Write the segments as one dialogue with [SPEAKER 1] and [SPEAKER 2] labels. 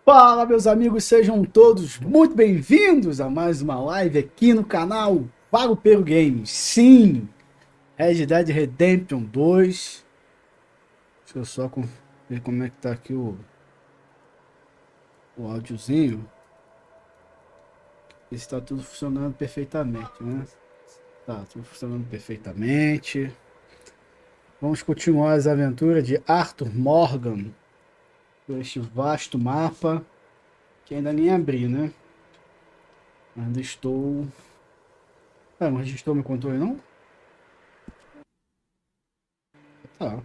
[SPEAKER 1] Fala, meus amigos, sejam todos muito bem-vindos a mais uma live aqui no canal Pelo Games. Sim, Red Dead Redemption 2. Deixa eu só ver como é que tá aqui o áudiozinho. Está tudo funcionando perfeitamente, né? Tá tudo funcionando perfeitamente. Vamos continuar as aventuras de Arthur Morgan por este vasto mapa que ainda nem abri, né? Ainda estou... Ah, não registrou meu controle, não? Tá.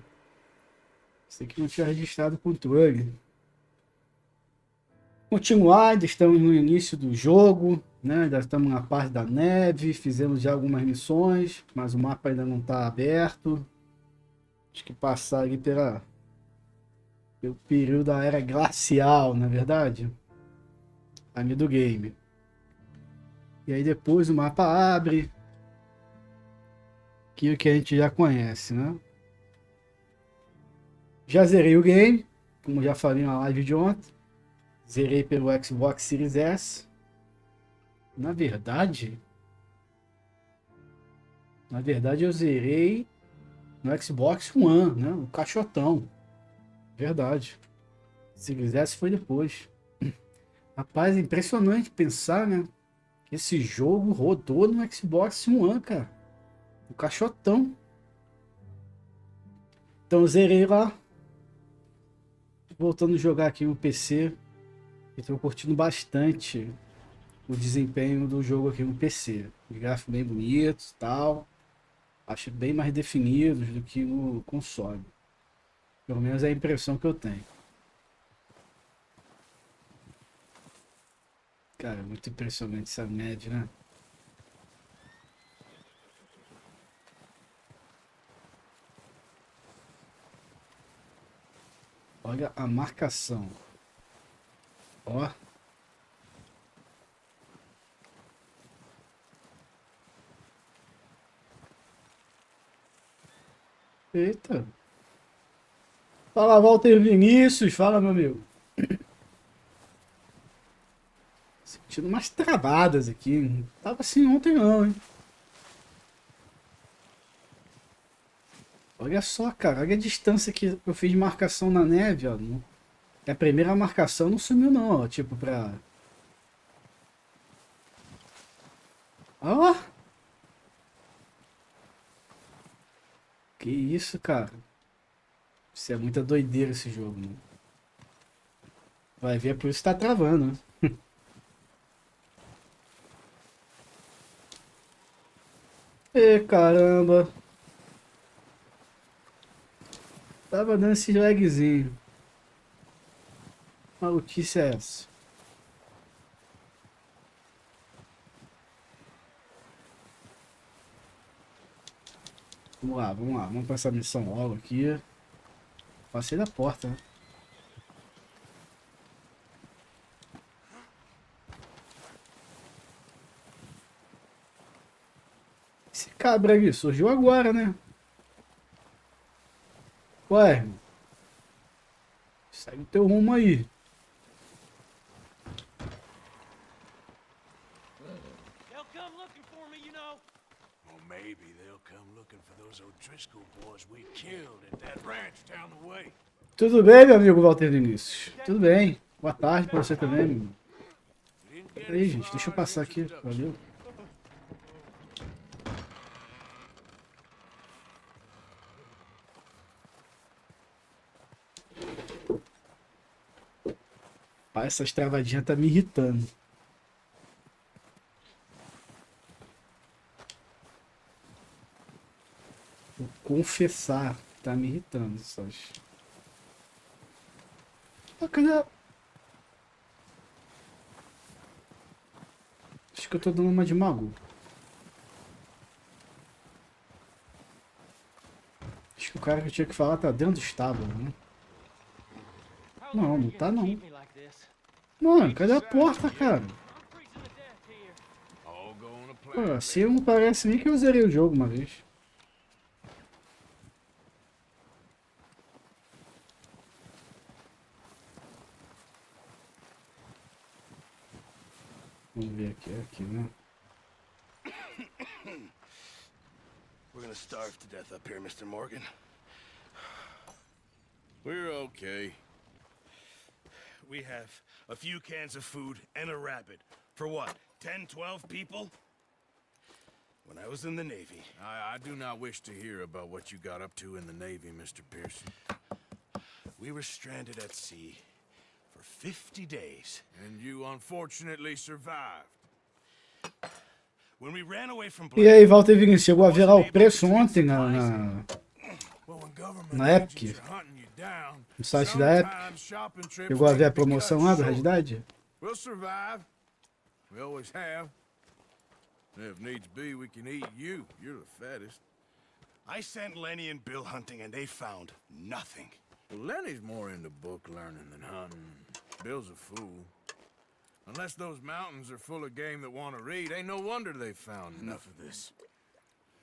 [SPEAKER 1] Sei que não tinha registrado o controle. Continuar, ainda estamos no início do jogo, né? Ainda estamos na parte da neve, fizemos já algumas missões, mas o mapa ainda não está aberto. Acho que passar ali pelo período da era glacial, na verdade, ali do game. E aí depois o mapa abre, aquilo que a gente já conhece, né? Já zerei o game, como já falei na live de ontem. Zerei pelo Xbox Series S. Na verdade, eu zerei no Xbox One, né? O caixotão. Verdade. Se quisesse foi depois. Rapaz, é impressionante pensar, né? Que esse jogo rodou no Xbox One, cara. O caixotão. Então eu zerei lá. Voltando a jogar aqui no PC. E tô curtindo bastante o desempenho do jogo aqui no PC. Os gráficos bem bonitos e tal. Acho bem mais definidos do que no console. Pelo menos é a impressão que eu tenho. Cara, muito impressionante essa média, né? Olha a marcação. Ó. Eita. Fala, Walter Vinícius. Fala, meu amigo. Sentindo umas travadas aqui. Não tava assim ontem não, hein? Olha só, cara. Olha a distância que eu fiz de marcação na neve, ó. A primeira marcação não sumiu não, ó. Tipo, pra... Ó! Que isso, cara. Isso é muita doideira esse jogo, né? Vai ver, é por isso que tá travando, né? Ê, caramba. Tava dando esse lagzinho. Que maluquice é essa? Vamos lá, vamos lá. Vamos pra essa missão logo aqui. Passei da porta, né? Esse cabra ali surgiu agora, né? Ué, irmão, segue o teu rumo aí.
[SPEAKER 2] They'll come looking for me, you know.
[SPEAKER 3] Or maybe they'll come looking for those O'Driscoll boys we killed at that ranch down the way.
[SPEAKER 1] Tudo bem, meu amigo Walter Vinícius? Tudo bem. Boa tarde pra você também, meu irmão.
[SPEAKER 3] We didn't get
[SPEAKER 1] Aí,
[SPEAKER 3] as
[SPEAKER 1] gente, deixa eu
[SPEAKER 3] far as
[SPEAKER 1] passar aqui.
[SPEAKER 3] introduction.
[SPEAKER 1] Valeu. Pai, essas travadinhas tá me irritando. Vou confessar, tá me irritando essas. Ah, cadê? Acho que eu tô dando uma de maluco. Acho que o cara que eu tinha que falar tá dentro do estábulo, né?
[SPEAKER 2] How long
[SPEAKER 1] Não,
[SPEAKER 2] are
[SPEAKER 1] não
[SPEAKER 2] you
[SPEAKER 1] tá
[SPEAKER 2] gonna
[SPEAKER 1] não.
[SPEAKER 2] keep me like this?
[SPEAKER 1] Mano, cadê a porta, cara?
[SPEAKER 2] I'm freezing to death here.
[SPEAKER 3] All going to
[SPEAKER 1] Pô,
[SPEAKER 3] plan,
[SPEAKER 1] assim
[SPEAKER 3] then.
[SPEAKER 1] não parece nem que eu zerei o jogo uma vez. Vamos ver aqui, né?
[SPEAKER 3] We're gonna starve to death up here, Mr. Morgan. We're okay. We have a few cans of food and a rabbit. For what, 10, 12 people? When I was in the Navy...
[SPEAKER 4] I do not wish to hear about what you got up to in the Navy, Mr. Pearson.
[SPEAKER 3] We were stranded at sea for 50 days.
[SPEAKER 4] And you unfortunately survived.
[SPEAKER 3] When we ran away from
[SPEAKER 1] E aí, Walter Vinícius, chegou a ver lá o preço ontem na Epic? No site da Epic? Chegou a ver a promoção lá do Red Dead?
[SPEAKER 4] We'll survive. We always have. If needs be, we can eat you. You're the fattest.
[SPEAKER 3] I sent Lenny and Bill hunting and they found nothing.
[SPEAKER 4] Well, Lenny's more into book learning than hunting. Bill's a fool. Unless those mountains are full of game that want to read, ain't no wonder they found
[SPEAKER 5] Enough of this.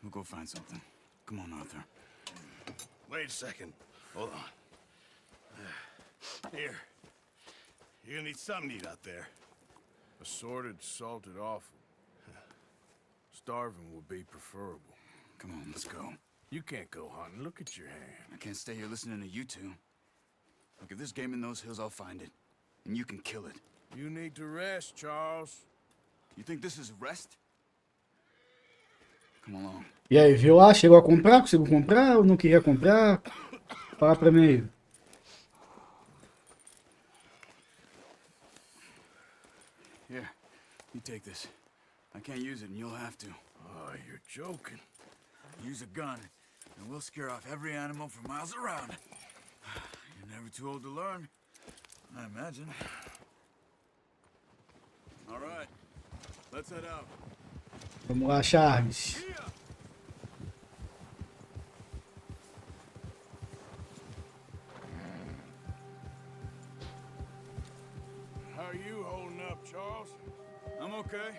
[SPEAKER 5] We'll go find something. Come on, Arthur.
[SPEAKER 3] Wait a second. Hold on. Here. You're gonna need something to eat out there.
[SPEAKER 4] assorted, salted offal. Starving would be preferable.
[SPEAKER 5] Come on, let's go.
[SPEAKER 4] You can't go hunting. Look at your hand.
[SPEAKER 5] I can't stay here listening to you two. Look, if there's game in those hills, I'll find it. And you can kill it.
[SPEAKER 4] You need to rest, Charles.
[SPEAKER 5] You think this is rest? Come along.
[SPEAKER 1] E aí, viu lá? Chegou a comprar? Conseguiu comprar ou não queria comprar? Fala pra mim aí.
[SPEAKER 5] Here, you take this. I can't use it and you'll have to.
[SPEAKER 4] Oh, you're joking.
[SPEAKER 5] Use a gun and we'll scare off every animal for miles around. You're never too old to learn, I imagine. All right, let's head out.
[SPEAKER 1] Vamos lá, Charles.
[SPEAKER 4] How are you holding up, Charles?
[SPEAKER 5] I'm okay.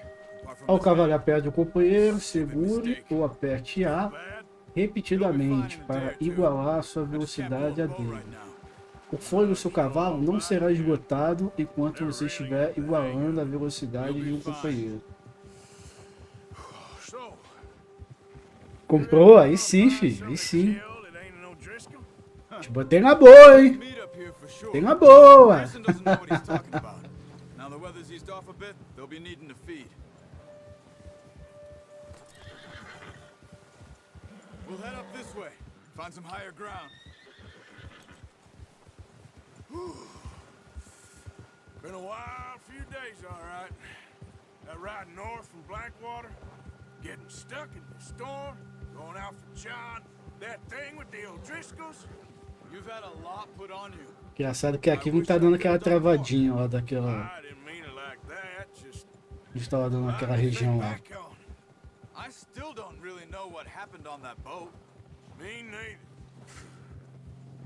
[SPEAKER 5] Apart from
[SPEAKER 1] Ao
[SPEAKER 5] this
[SPEAKER 1] cavalgar perto do companheiro, segure ou aperte A repetidamente para igualar a sua velocidade a dele. O fôlego do seu cavalo não será esgotado enquanto você estiver igualando a velocidade de um companheiro. Comprou? Aí sim, filho. Aí sim. Te botei na boa, hein? Tem na boa.
[SPEAKER 5] Now the weather's eased off a bit, they'll be needing to feed. We'll head up this way, find some higher ground.
[SPEAKER 4] Been a wild few days, all right. That ride north from Blackwater, getting stuck in the storm, going out for John, that thing with the O'Driscolls.
[SPEAKER 5] You've had a lot put on you.
[SPEAKER 1] Engraçado que aqui não tá dando aquela travadinha lá daquela.
[SPEAKER 4] I didn't mean it like that, just
[SPEAKER 1] A gente tava dando naquela região lá.
[SPEAKER 4] back on.
[SPEAKER 5] I still don't really know what happened on that boat.
[SPEAKER 4] Me neither.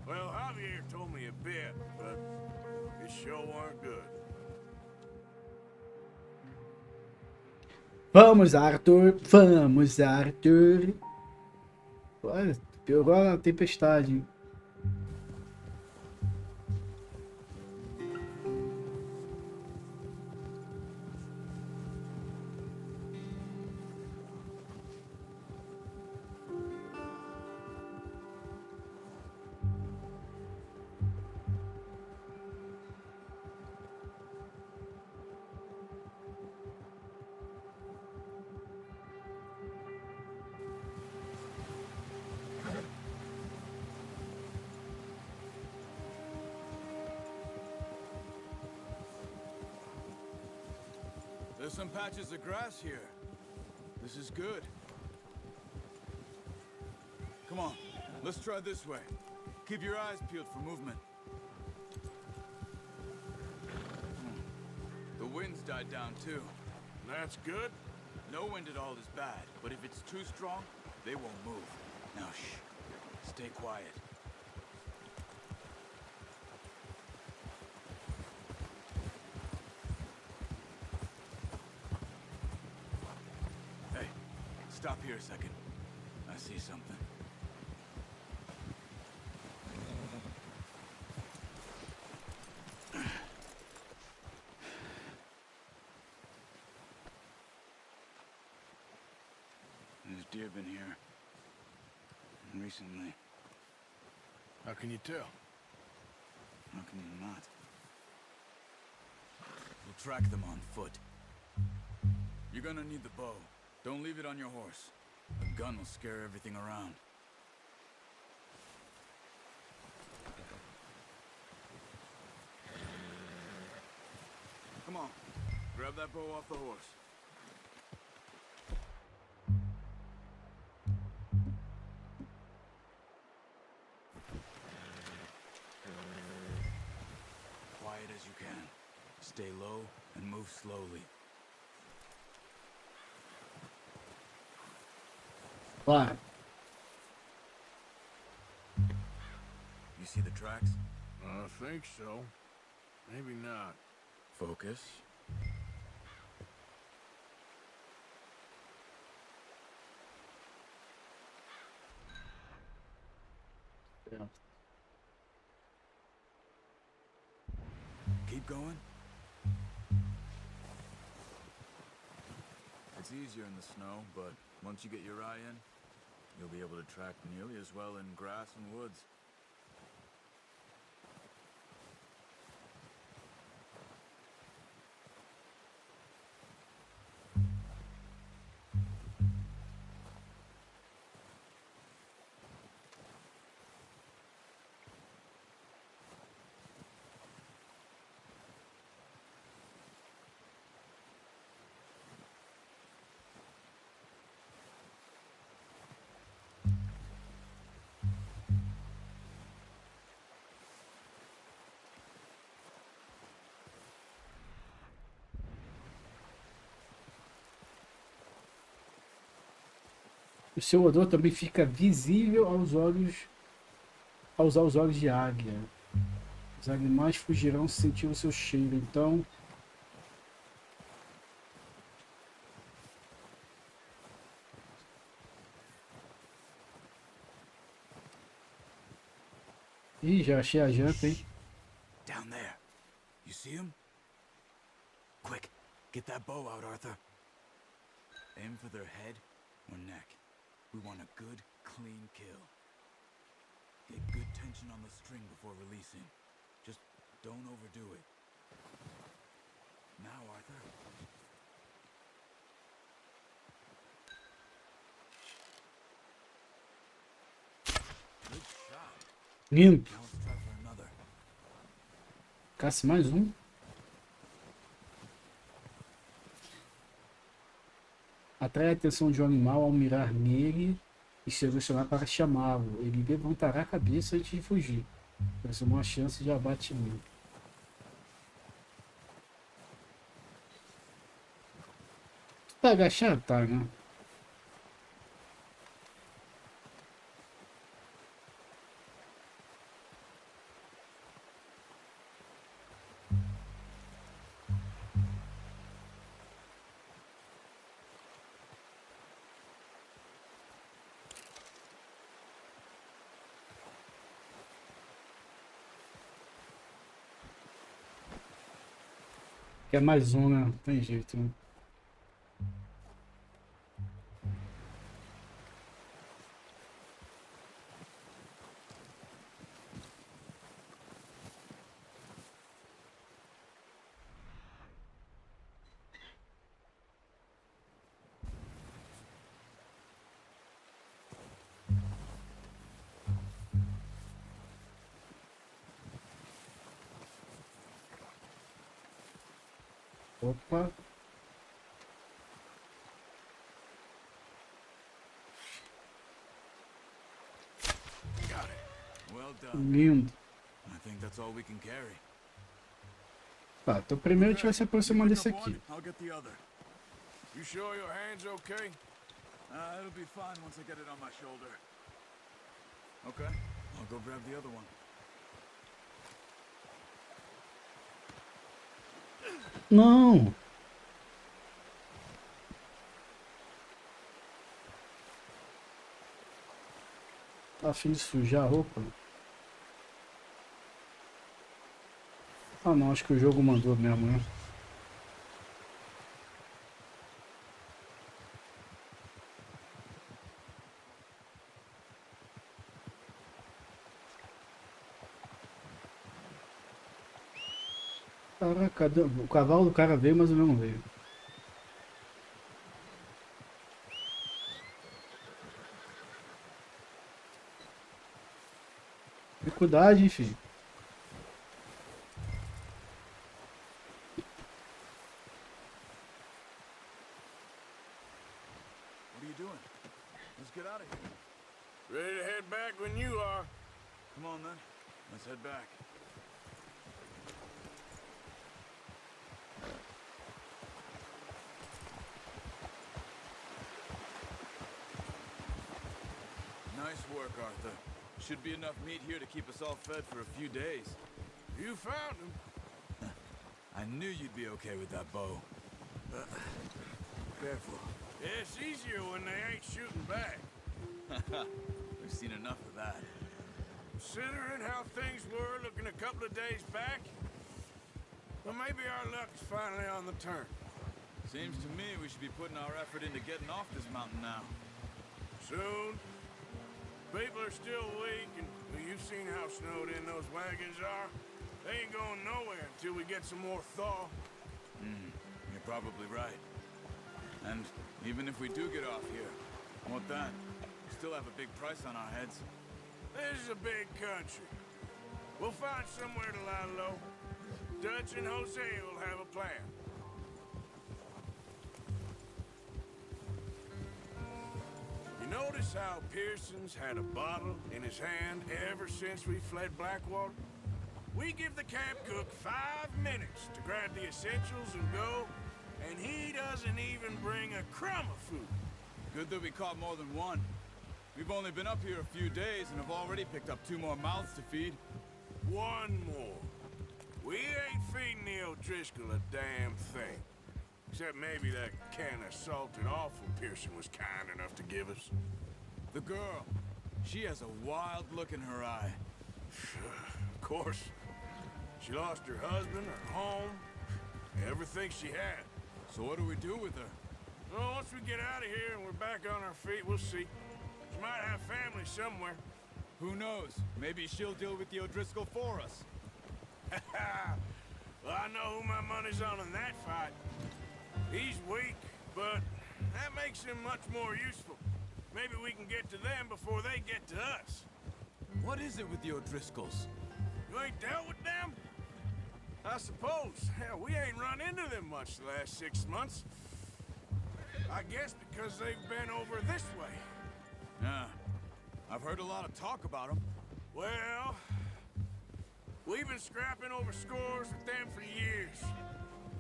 [SPEAKER 4] Well, Javier told me a bit, but it sure weren't good.
[SPEAKER 1] Vamos, Arthur. Vamos, Arthur. Olha, piorou a tempestade, hein?
[SPEAKER 5] There's some patches of grass here. This is good. Come on, let's try this way. Keep your eyes peeled for movement. The wind's died down too.
[SPEAKER 4] That's good.
[SPEAKER 5] No wind at all is bad, but if it's too strong, they won't move. Now shh, stay quiet. Hey, stop here a second. I see something. year been here. And recently.
[SPEAKER 4] How can you tell?
[SPEAKER 5] How can you not? We'll track them on foot. You're gonna need the bow. Don't leave it on your horse. A gun will scare everything around. Come on. Grab that bow off the horse. Quiet as you can. Stay low and move slowly.
[SPEAKER 1] Vai.
[SPEAKER 5] You see the tracks?
[SPEAKER 4] I think so. Maybe not.
[SPEAKER 5] Focus. Keep going. It's easier in the snow, but once you get your eye in, you'll be able to track nearly as well in grass and woods.
[SPEAKER 1] O seu odor também fica visível aos olhos, ao usar os olhos de águia. Os animais fugirão se sentir o seu cheiro, então... Ih, já achei a janta, hein?
[SPEAKER 5] Down there. You see him? Quick, get that bow out, Arthur. Aim for their head or neck. We want a good, clean kill. Get good tension on the string before releasing. Just don't overdo it. Now, Arthur. Good shot.
[SPEAKER 1] Lindo.
[SPEAKER 5] Now let's try for another.
[SPEAKER 1] Caça mais um. Atrai a atenção de um animal ao mirar nele e selecionar para chamá-lo. Ele levantará a cabeça antes de fugir. Essa é uma chance de abatimento. Tu tá agachado? Tá, né? Quer mais um, né? Não tem jeito, né? Opa.
[SPEAKER 5] Well done.
[SPEAKER 1] Lindo.
[SPEAKER 5] I think that's all we can carry.
[SPEAKER 1] Tá, então primeiro a gente vai se aproximar
[SPEAKER 5] You
[SPEAKER 1] desse
[SPEAKER 5] pick up
[SPEAKER 1] aqui.
[SPEAKER 5] one, I'll get the other.
[SPEAKER 4] You sure your hand's okay?
[SPEAKER 5] It'll be fine once I get it on my shoulder. Okay, I'll go grab the other one.
[SPEAKER 1] Não! Tá a fim de sujar a roupa? Ah não, acho que o jogo mandou mesmo, né? Caraca, cadê? O cavalo do cara veio, mas o meu não veio. Dificuldade, enfim.
[SPEAKER 5] What are you doing? Let's get out of here.
[SPEAKER 4] Ready to head back when you are.
[SPEAKER 5] Come on then. Let's head back. Nice work, Arthur. Should be enough meat here to keep us all fed for a few days.
[SPEAKER 4] You found him.
[SPEAKER 5] I knew you'd be okay with that bow. Careful.
[SPEAKER 4] It's easier when they ain't shooting back.
[SPEAKER 5] We've seen enough of that.
[SPEAKER 4] Considering how things were looking a couple of days back, well, maybe our luck's finally on the turn.
[SPEAKER 5] Seems to me we should be putting our effort into getting off this mountain now.
[SPEAKER 4] Soon. People are still weak, and well, you've seen how snowed in those wagons are. They ain't going nowhere until we get some more thaw.
[SPEAKER 5] You're probably right. And even if we do get off here, what then? We still have a big price on our heads.
[SPEAKER 4] This is a big country. We'll find somewhere to lie low. Dutch and Jose will have a plan. You notice how Pearson's had a bottle in his hand ever since we fled Blackwater? We give the camp cook 5 minutes to grab the essentials and go, and he doesn't even bring a crumb of food.
[SPEAKER 5] Good that we caught more than one. We've only been up here a few days and have already picked up 2 more mouths to feed.
[SPEAKER 4] One more. We ain't feeding the O'Driscoll a damn thing. Except maybe that can of salted offal Pearson was kind enough to give us.
[SPEAKER 5] The girl, she has a wild look in her eye.
[SPEAKER 4] Of course. She lost her husband, her home, everything she had.
[SPEAKER 5] So what do we do with her?
[SPEAKER 4] Well, once we get out of here and we're back on our feet, we'll see. She might have family somewhere.
[SPEAKER 5] Who knows? Maybe she'll deal with the O'Driscoll for us.
[SPEAKER 4] Well, I know who my money's on in that fight. He's weak, but that makes him much more useful. Maybe we can get to them before they get to us.
[SPEAKER 5] What is it with the O'Driscolls?
[SPEAKER 4] You ain't dealt with them? I suppose. Hell, we ain't run into them much the last 6 months. I guess because they've been over this way.
[SPEAKER 5] Yeah. I've heard a lot of talk about them.
[SPEAKER 4] Well, we've been scrapping over scores with them for years.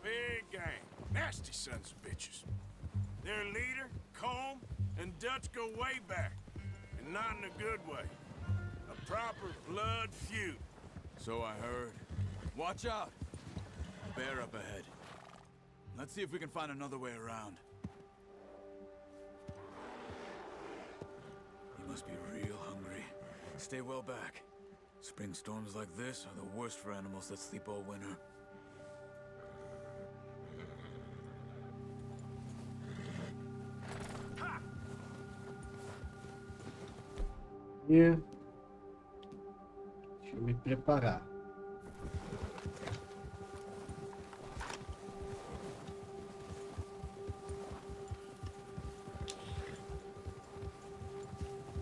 [SPEAKER 4] Big gang. Nasty sons of bitches. Their leader, Combe, and Dutch go way back. And not in a good way. A proper blood feud.
[SPEAKER 5] So I heard. Watch out! Bear up ahead. Let's see if we can find another way around. You must be real hungry. Stay well back. Spring storms like this are the worst for animals that sleep all winter.
[SPEAKER 1] E deixa eu me preparar.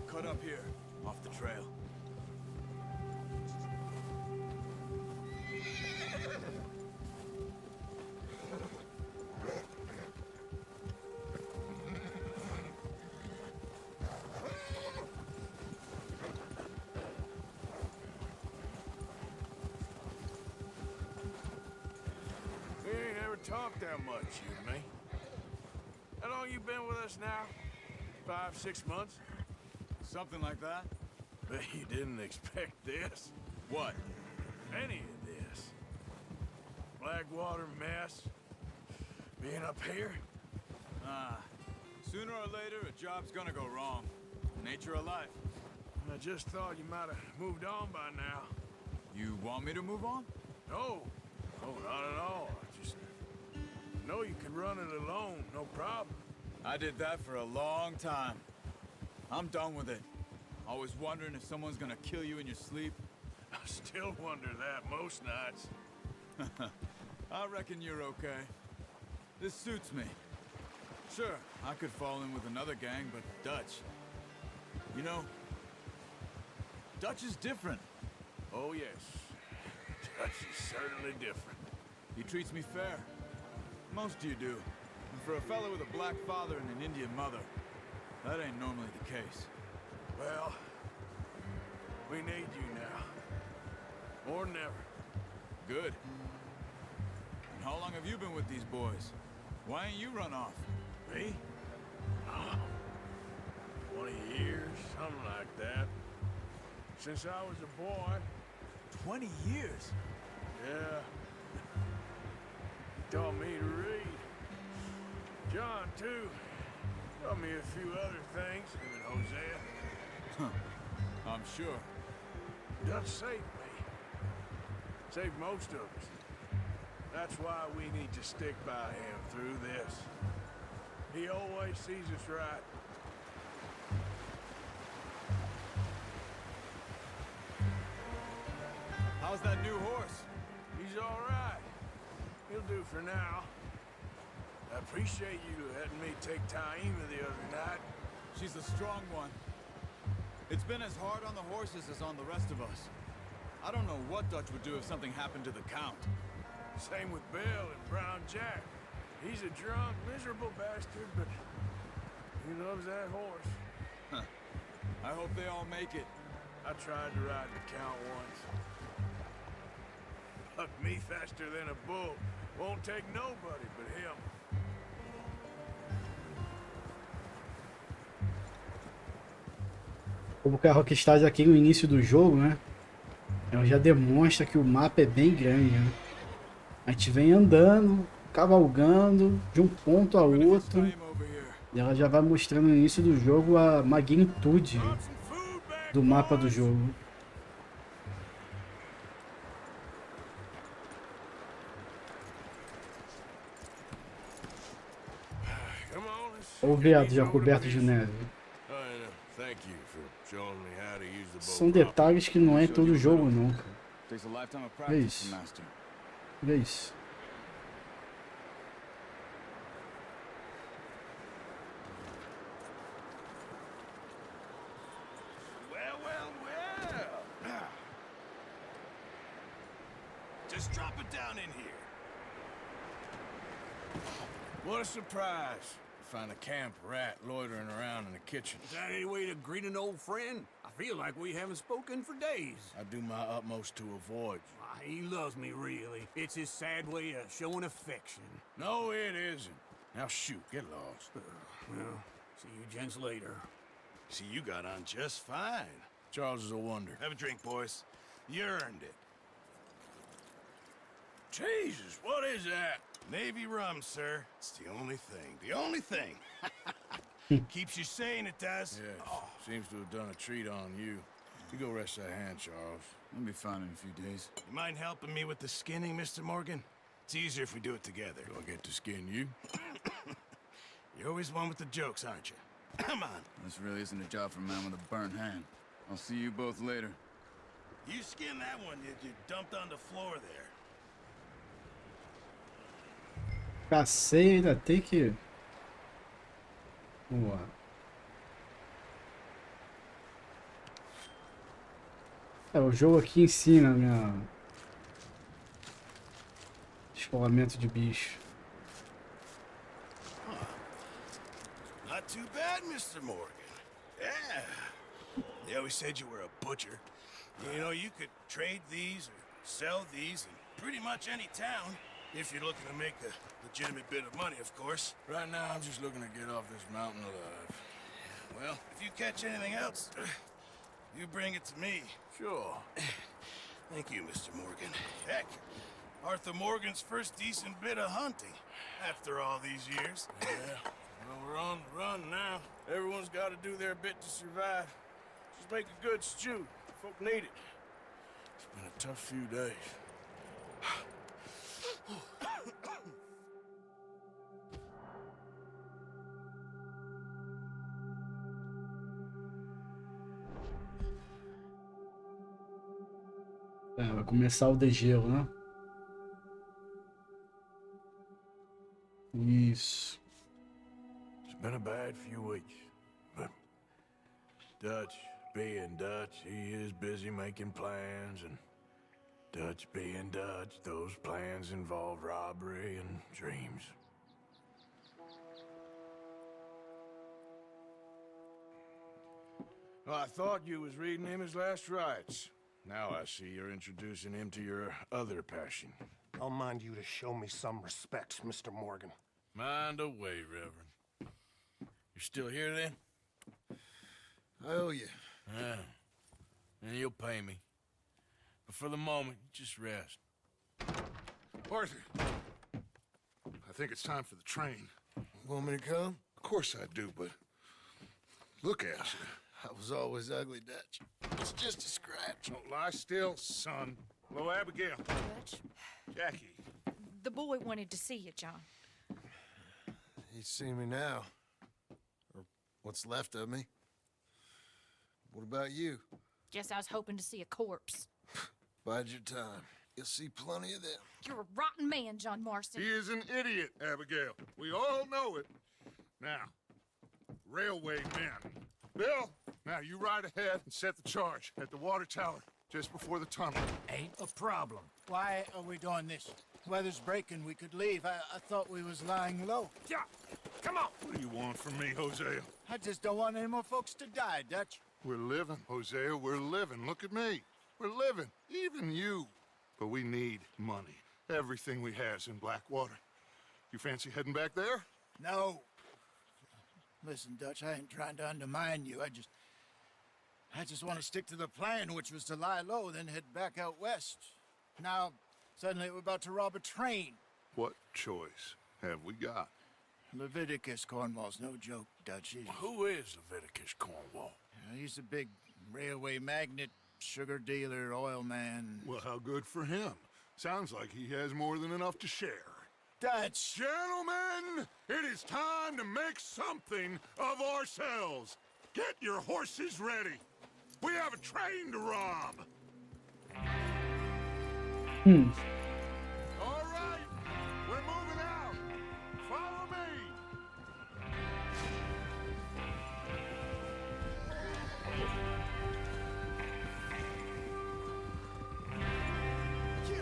[SPEAKER 5] Cut up here, off the trail.
[SPEAKER 4] We ain't ever talked that much, you and me. How long you been with us now? 5, 6 months?
[SPEAKER 5] Something like that?
[SPEAKER 4] Bet you didn't expect this.
[SPEAKER 5] What?
[SPEAKER 4] Any of this. Blackwater mess. Being up here.
[SPEAKER 5] Sooner or later, a job's gonna go wrong. Nature of life.
[SPEAKER 4] I just thought you might have moved on by now.
[SPEAKER 5] You want me to move on?
[SPEAKER 4] No. No, not at all. I just know you can run it alone, no problem.
[SPEAKER 5] I did that for a long time. I'm done with it. Always wondering if someone's gonna kill you in your sleep.
[SPEAKER 4] I still wonder that most nights.
[SPEAKER 5] I reckon you're okay. This suits me. Sure, I could fall in with another gang, but Dutch... You know, Dutch is different.
[SPEAKER 4] Oh, yes. Dutch is certainly different.
[SPEAKER 5] He treats me fair. Most of you do. And for a fellow with a black father and an Indian mother, that ain't normally the case.
[SPEAKER 4] Well, we need you now. More than ever.
[SPEAKER 5] Good. And how long have you been with these boys? Why ain't you run off?
[SPEAKER 4] Me? Oh, 20 years, something like that. Since I was a boy.
[SPEAKER 5] 20 years?
[SPEAKER 4] Yeah. He taught me to read. John, too. Taught me a few other things, him and Hosea.
[SPEAKER 5] Huh. I'm sure.
[SPEAKER 4] Dutch saved me. Saved most of us. That's why we need to stick by him through this. He always sees us right.
[SPEAKER 5] How's that new horse?
[SPEAKER 4] He's all right. He'll do for now. I appreciate you letting me take Taima the other night.
[SPEAKER 5] She's a strong one. It's been as hard on the horses as on the rest of us. I don't know what Dutch would do if something happened to the Count.
[SPEAKER 4] Same with Bill and Brown Jack. He's a drunk, miserable bastard, but he loves that horse.
[SPEAKER 5] Huh. I hope they all make it.
[SPEAKER 4] I tried to ride the Count once. Bucked me faster than a bull. Won't take nobody but him.
[SPEAKER 1] Como que a Rockstar aqui no início do jogo, né? Ela já demonstra que o mapa é bem grande, né? A gente vem andando, cavalgando de um ponto a outro. E ela já vai mostrando no início do jogo a magnitude do mapa do jogo. Olha o veado já coberto de neve. São detalhes que não é em todo jogo não, cara. Vê isso. Vê isso.
[SPEAKER 3] Just drop it down in here.
[SPEAKER 4] What a surprise. Find a camp rat loitering around in the kitchen.
[SPEAKER 6] Is that any way to greet an old friend? I feel like we haven't spoken for days.
[SPEAKER 4] I do my utmost to avoid you.
[SPEAKER 6] Ah, he loves me, really. It's his sad way of showing affection.
[SPEAKER 4] No, it isn't. Now shoot, get lost.
[SPEAKER 6] Well, see you gents later.
[SPEAKER 3] See, you got on just fine.
[SPEAKER 4] Charles is a wonder.
[SPEAKER 3] Have a drink, boys. You earned it.
[SPEAKER 4] Jesus, what is that?
[SPEAKER 3] Navy rum, sir. It's the only thing. The only thing. Keeps you sane, it does.
[SPEAKER 4] Yes, seems to have done a treat on you. You go rest that hand, Charles.
[SPEAKER 5] I'll be fine in a few days.
[SPEAKER 3] You mind helping me with the skinning, Mr. Morgan? It's easier if we do it together.
[SPEAKER 4] Do I get to skin you?
[SPEAKER 3] You're always one with the jokes, aren't you? Come on.
[SPEAKER 5] This really isn't a job for a man with a burnt hand. I'll see you both later.
[SPEAKER 3] You skin that one you dumped on the floor there.
[SPEAKER 1] Cacei, ainda tem que... Vamos lá. É, o jogo aqui ensina minha... Escolamento de bicho.
[SPEAKER 3] Not too bad, Mr. Morgan. Yeah. They always said you were a butcher. You know, you could trade these or sell these in pretty much any town. If you're looking to make a legitimate bit of money, of course.
[SPEAKER 4] Right now, I'm just looking to get off this mountain alive.
[SPEAKER 3] Well, if you catch anything else, you bring it to me.
[SPEAKER 4] Sure.
[SPEAKER 3] Thank you, Mr. Morgan. Heck, Arthur Morgan's first decent bit of hunting after all these years.
[SPEAKER 4] Yeah. Well, we're on the run now. Everyone's got to do their bit to survive. Just make a good stew. Folk need it. It's been a tough few days.
[SPEAKER 1] É, vai começar o degelo, né? Isso.
[SPEAKER 4] It's been a bad few weeks, but Dutch being Dutch, he is busy making plans, and Dutch being Dutch, those plans involve robbery and dreams. Well, I thought you was reading him his last rites. Now I see you're introducing him to your other passion.
[SPEAKER 7] I'll mind you to show me some respect, Mr. Morgan.
[SPEAKER 4] Mind away, Reverend. You're still here then?
[SPEAKER 3] I owe you.
[SPEAKER 4] Yeah. And you'll pay me. But for the moment, just rest.
[SPEAKER 8] Arthur, I think it's time for the train.
[SPEAKER 3] Want me to come?
[SPEAKER 8] Of course I do, but look at you.
[SPEAKER 3] I was always ugly, Dutch. It's just a scratch.
[SPEAKER 8] Don't lie still, son. Hello, Abigail.
[SPEAKER 9] Dutch,
[SPEAKER 8] Jackie.
[SPEAKER 9] the boy wanted to see you, John.
[SPEAKER 3] He's seen me now. Or what's left of me. What about you?
[SPEAKER 9] Guess I was hoping to see a corpse.
[SPEAKER 3] Bide your time. You'll see plenty of them.
[SPEAKER 9] You're a rotten man, John Marston.
[SPEAKER 8] He is an idiot, Abigail. We all know it. Now, railway men. Bill, now you ride ahead and set the charge at the water tower just before the tunnel.
[SPEAKER 10] Ain't a problem. Why are we doing this? Weather's breaking. We could leave. I thought we was lying low.
[SPEAKER 8] Yeah, come on. What do you want from me, Hosea?
[SPEAKER 10] I just don't want any more folks to die, Dutch.
[SPEAKER 8] We're living, Hosea. We're living. Look at me. We're living. Even you. But we need money. Everything we has in Blackwater. You fancy heading back there?
[SPEAKER 10] No. Listen, Dutch, I ain't trying to undermine you. I just want to stick to the plan, which was to lie low, then head back out west. Now, suddenly we're about to rob a train.
[SPEAKER 8] What choice have we got?
[SPEAKER 10] Leviticus Cornwall's no joke, Dutch.
[SPEAKER 4] Who is Leviticus Cornwall?
[SPEAKER 10] He's a big railway magnate, sugar dealer, oil man.
[SPEAKER 8] Well, how good for him. Sounds like he has more than enough to share.
[SPEAKER 10] Dutch!
[SPEAKER 8] Gentlemen, it is time to make something of ourselves. Get your horses ready. We have a train to rob. All right, we're moving out. Follow me.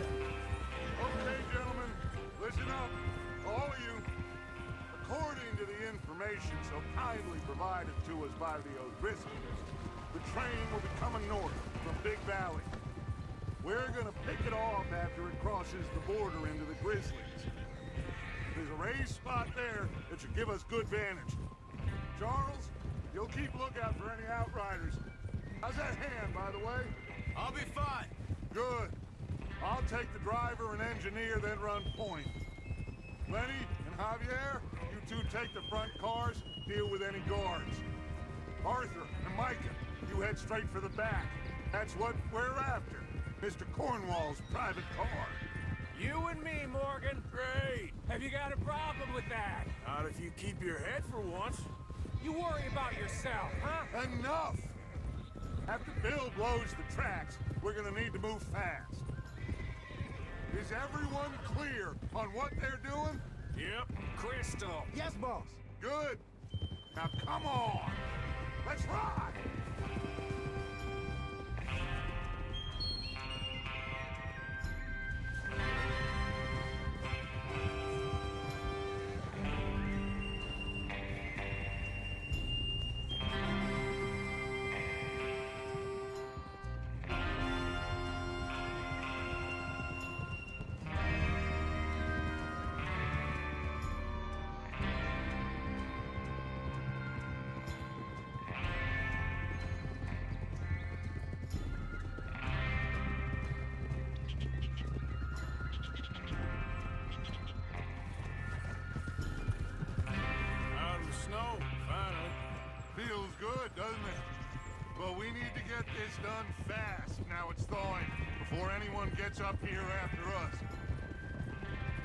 [SPEAKER 8] Okay, gentlemen, listen up, all of you. According to the information so kindly provided to us by the O'Driscolls, the train will be coming north from Big Valley. We're gonna pick it off after it crosses the border into the Grizzlies. There's a raised spot there that should give us good vantage. Charles, you'll keep lookout for any outriders. How's that hand, by the way?
[SPEAKER 5] I'll be fine.
[SPEAKER 8] Good. I'll take the driver and engineer, then run point. Lenny and Javier, you two take the front cars, deal with any guards. Arthur and Micah, you head straight for the back. That's what we're after. Mr. Cornwall's private car.
[SPEAKER 4] You and me, Morgan. Great. Have you got a problem with that? Not if you keep your head for once. You worry about yourself, huh?
[SPEAKER 8] Enough! After Bill blows the tracks, we're gonna need to move fast. Is everyone clear on what they're doing?
[SPEAKER 4] Yep, crystal.
[SPEAKER 10] Yes, boss.
[SPEAKER 8] Good. Now come on. Let's ride.
[SPEAKER 4] Out of the snow, finally.
[SPEAKER 8] Feels good, doesn't it? But we need to get this done fast now it's thawing, before anyone gets up here after us.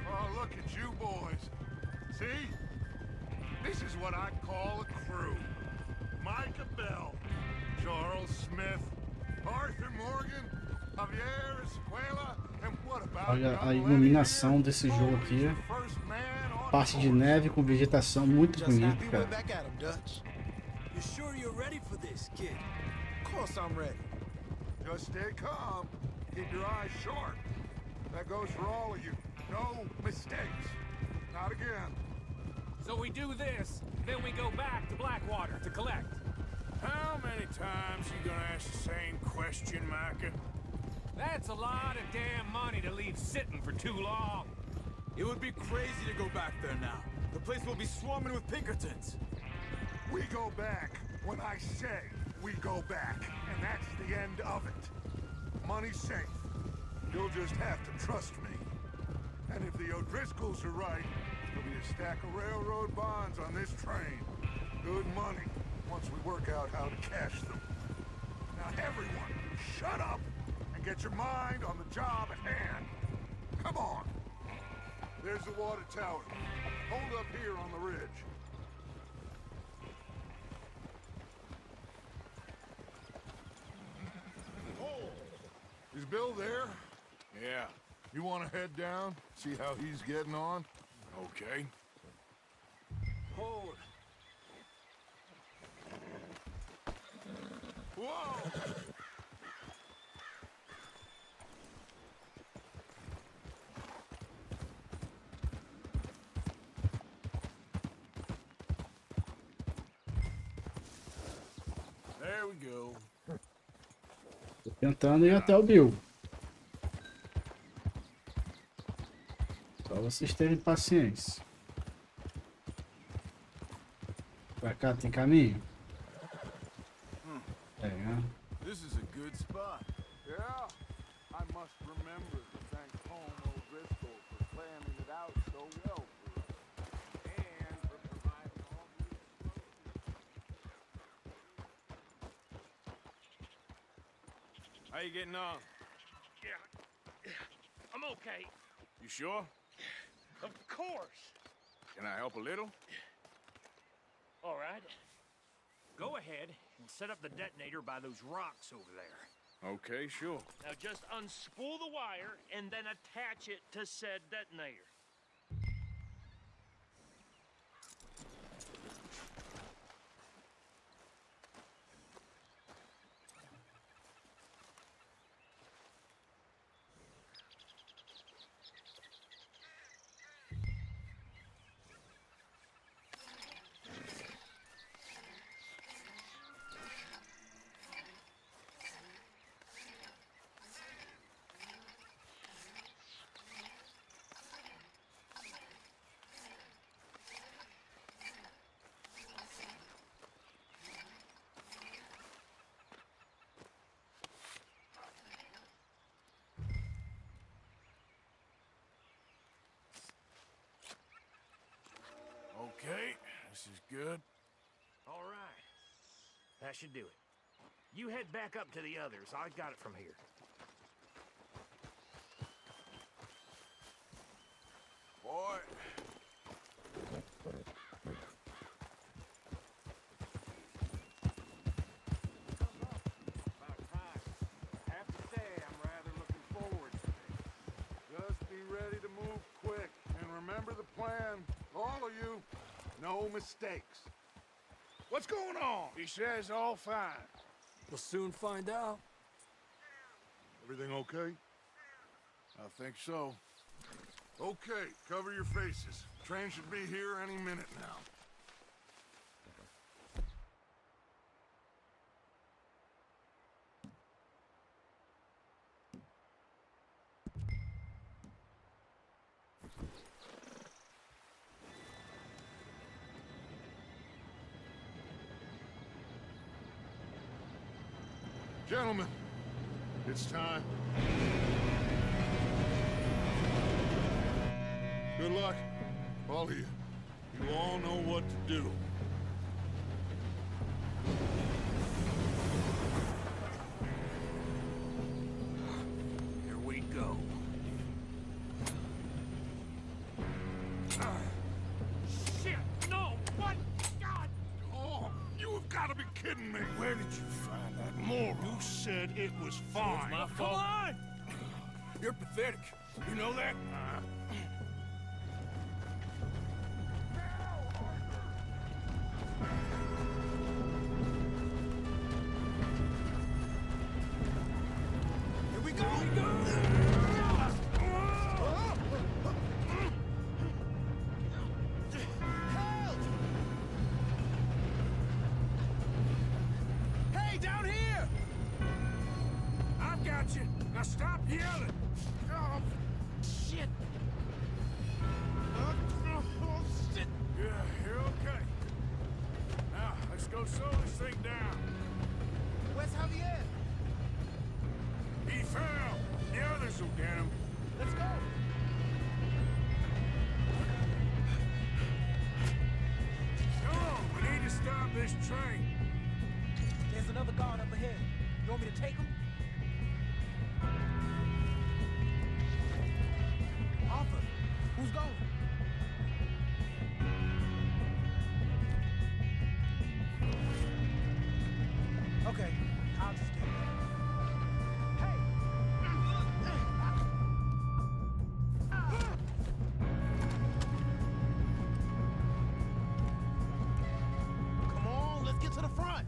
[SPEAKER 8] Oh, look at you boys. See? This is what I call a crew. Micah Bell, Charles Smith, Arthur Morgan, Javier Escuela, and what about
[SPEAKER 1] Olha a
[SPEAKER 8] young
[SPEAKER 1] iluminação
[SPEAKER 8] Lenny
[SPEAKER 1] desse
[SPEAKER 8] here?
[SPEAKER 1] jogo
[SPEAKER 8] Always
[SPEAKER 1] aqui.
[SPEAKER 8] the first man on
[SPEAKER 1] parte de neve com vegetação muito
[SPEAKER 10] Just
[SPEAKER 1] bonita,
[SPEAKER 10] happy we're
[SPEAKER 1] cara.
[SPEAKER 10] back at 'em, Dutch.
[SPEAKER 5] You sure you're ready for this, kid?
[SPEAKER 10] Of course I'm ready.
[SPEAKER 8] Just stay calm. Keep your eyes sharp. That goes for all of you. No mistakes. Not again.
[SPEAKER 4] So we do this, then we go back to Blackwater to collect. How many times you gonna ask the same question, Micah? That's a lot of damn money to leave sitting for too long.
[SPEAKER 5] It would be crazy to go back there now. The place will be swarming with Pinkertons.
[SPEAKER 8] We go back when I say we go back, and that's the end of it. Money's safe. You'll just have to trust me. And if the O'Driscolls are right, there'll be a stack of railroad bonds on this train. Good money, once we work out how to cash them. Now everyone, shut up and get your mind on the job at hand. Come on. There's the water tower. Hold up here on the ridge. Is Bill there? Yeah. You want to head down, see how he's getting on? Okay.
[SPEAKER 5] Hold.
[SPEAKER 8] Whoa!
[SPEAKER 4] There we go.
[SPEAKER 1] Tô tentando ir até o Bill. Só vocês terem paciência. Pra cá tem caminho? É, né?
[SPEAKER 4] This is a good spot.
[SPEAKER 8] Yeah, I must remember to thank Home O'Driscoll for planning it out so well for us. And for providing all the
[SPEAKER 4] How you getting on?
[SPEAKER 2] Yeah. I'm okay.
[SPEAKER 4] You sure?
[SPEAKER 2] Of course.
[SPEAKER 4] Can I help a little?
[SPEAKER 2] All right. Go ahead and set up the detonator by those rocks over there.
[SPEAKER 4] Okay, sure.
[SPEAKER 2] Now just unspool the wire and then attach it to said detonator.
[SPEAKER 4] Okay, this is good.
[SPEAKER 2] All right. That should do it. You head back up to the others. I got it from here.
[SPEAKER 4] Boy.
[SPEAKER 8] About time. I have to say, I'm rather looking forward to this. Just be ready to move quick, and remember the plan. All of you, no mistakes. What's going on?
[SPEAKER 4] He says all fine.
[SPEAKER 5] We'll soon find out.
[SPEAKER 8] Everything okay? I think so. Okay, cover your faces. Train should be here any minute now. Gentlemen, it's time. Good luck, all of you. You all know what to do.
[SPEAKER 2] Here we go. Shit! No! What? God!
[SPEAKER 8] Oh, you have got to be kidding me. Where did you find that moron? You said it was fine.
[SPEAKER 4] My
[SPEAKER 2] Come
[SPEAKER 4] fault.
[SPEAKER 2] on!
[SPEAKER 4] You're pathetic. You know that? Now stop yelling!
[SPEAKER 10] Oh, shit. Oh, shit.
[SPEAKER 4] Yeah, you're okay. Now, let's go slow this thing down.
[SPEAKER 10] Where's Javier?
[SPEAKER 4] He fell. The others will get him.
[SPEAKER 10] Let's go.
[SPEAKER 4] Come on, we need to stop this train.
[SPEAKER 5] There's another guard up ahead. You want me to take him? Arthur, who's going? Okay, I'll just get it. Hey!
[SPEAKER 10] Come on, let's get to the front.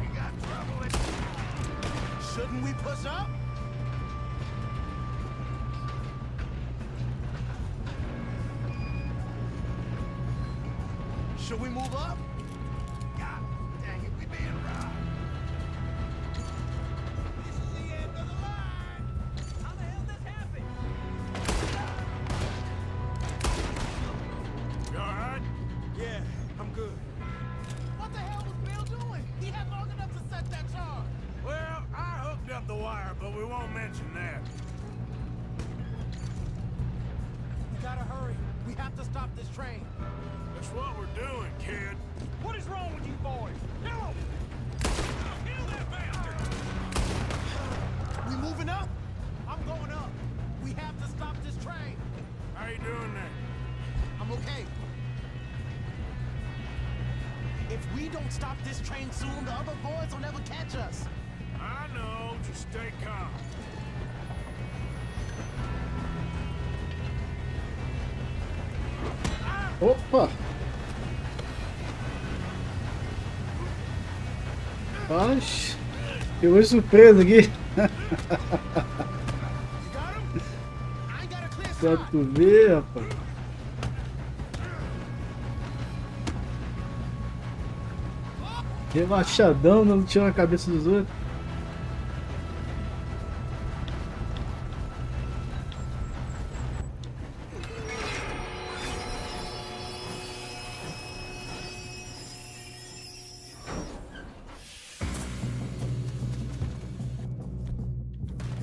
[SPEAKER 3] We got trouble.
[SPEAKER 10] Shouldn't we push up? Should we move up?
[SPEAKER 3] God dang it, we being robbed.
[SPEAKER 10] This is the end of the line.
[SPEAKER 5] How the hell this happened?
[SPEAKER 4] You alright?
[SPEAKER 5] Yeah, I'm good.
[SPEAKER 10] What the hell was Bill doing? He had long enough to set that charge.
[SPEAKER 4] Well, I hooked up the wire, but we won't mention that.
[SPEAKER 5] We gotta hurry. We have to stop this train.
[SPEAKER 4] That's what we're doing, kid.
[SPEAKER 5] What is wrong with you boys? Kill him!
[SPEAKER 4] Kill that bastard!
[SPEAKER 10] We moving up? I'm going up. We have to stop this train.
[SPEAKER 4] How you doing there?
[SPEAKER 10] I'm okay. If we don't stop this train soon, the other boys will never catch us.
[SPEAKER 4] I know, just stay calm.
[SPEAKER 1] Opa! Rapaz, pegou de surpresa aqui.
[SPEAKER 10] You got him? I ain't got a clear
[SPEAKER 1] Pra
[SPEAKER 10] shot.
[SPEAKER 1] tu ver, rapaz. Relaxadão, não tira a cabeça dos outros.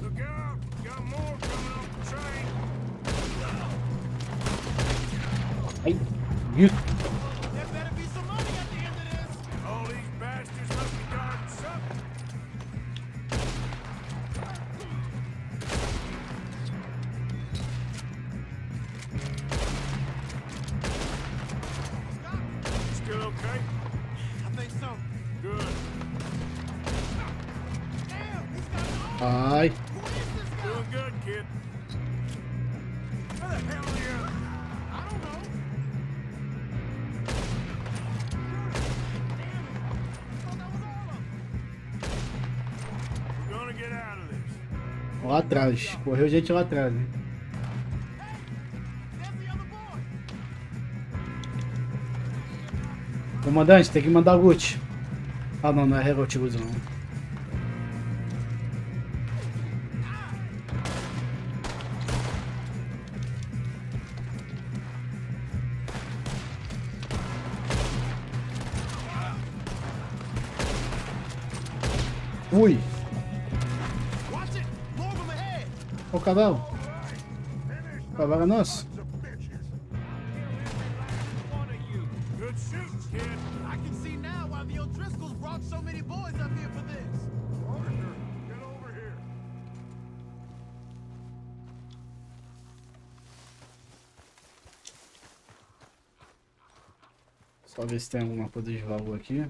[SPEAKER 4] Look out! Got more coming off the train.
[SPEAKER 1] Ai, isso.
[SPEAKER 10] There better be some money at the end of this.
[SPEAKER 4] All these bastards must be guarding something. Still okay?
[SPEAKER 10] I think so.
[SPEAKER 4] Good.
[SPEAKER 10] Damn, he's got an arm.
[SPEAKER 1] Ai,
[SPEAKER 10] Who is this guy?
[SPEAKER 4] Doing good, kid. Where the hell are you?
[SPEAKER 10] I don't know. Damn it. I thought that was all of them.
[SPEAKER 4] We're gonna get out of this.
[SPEAKER 1] lá atrás. Correu gente lá atrás, né?
[SPEAKER 10] There's the other boy.
[SPEAKER 1] Comandante, tem que mandar o Gucci. Ah, não, não é Herald Gucci, não. Ui!
[SPEAKER 10] Watch it. More of them ahead.
[SPEAKER 1] Ó o cavalo. O cavalo é nosso.
[SPEAKER 4] Good shooting, kid.
[SPEAKER 10] I can see now why the O'Driscolls brought so many boys up here for this.
[SPEAKER 8] Arthur, get over here.
[SPEAKER 1] Só ver se tem alguma coisa de valor aqui.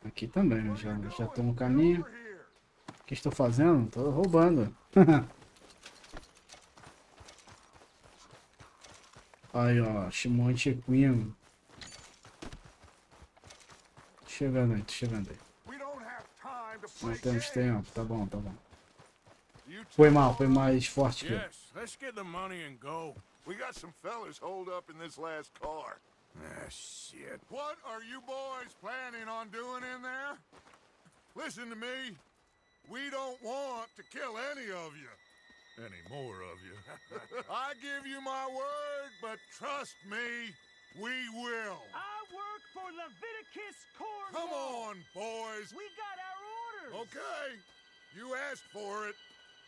[SPEAKER 1] Aqui também, já tô no caminho. O que estou fazendo? Tô roubando. Aí, ó, Shimon Queen. Chegando aí, tô chegando aí.
[SPEAKER 8] We don't have time to
[SPEAKER 1] Não temos tempo. Tá bom, tá bom.
[SPEAKER 8] You
[SPEAKER 1] Foi
[SPEAKER 8] two
[SPEAKER 1] mal, foi
[SPEAKER 8] along?
[SPEAKER 1] mais forte que eu.
[SPEAKER 4] Yes, let's get the money and go.
[SPEAKER 8] We got some fellas holed up in this last car.
[SPEAKER 4] Ah, shit.
[SPEAKER 8] What are you boys planning on doing in there? Listen to me. We don't want to kill any of you. Any more of you. I give you my word, but trust me, we will.
[SPEAKER 2] I work for Leviticus Corps.
[SPEAKER 8] Come on, boys.
[SPEAKER 2] We got our orders.
[SPEAKER 8] Okay. You asked for it.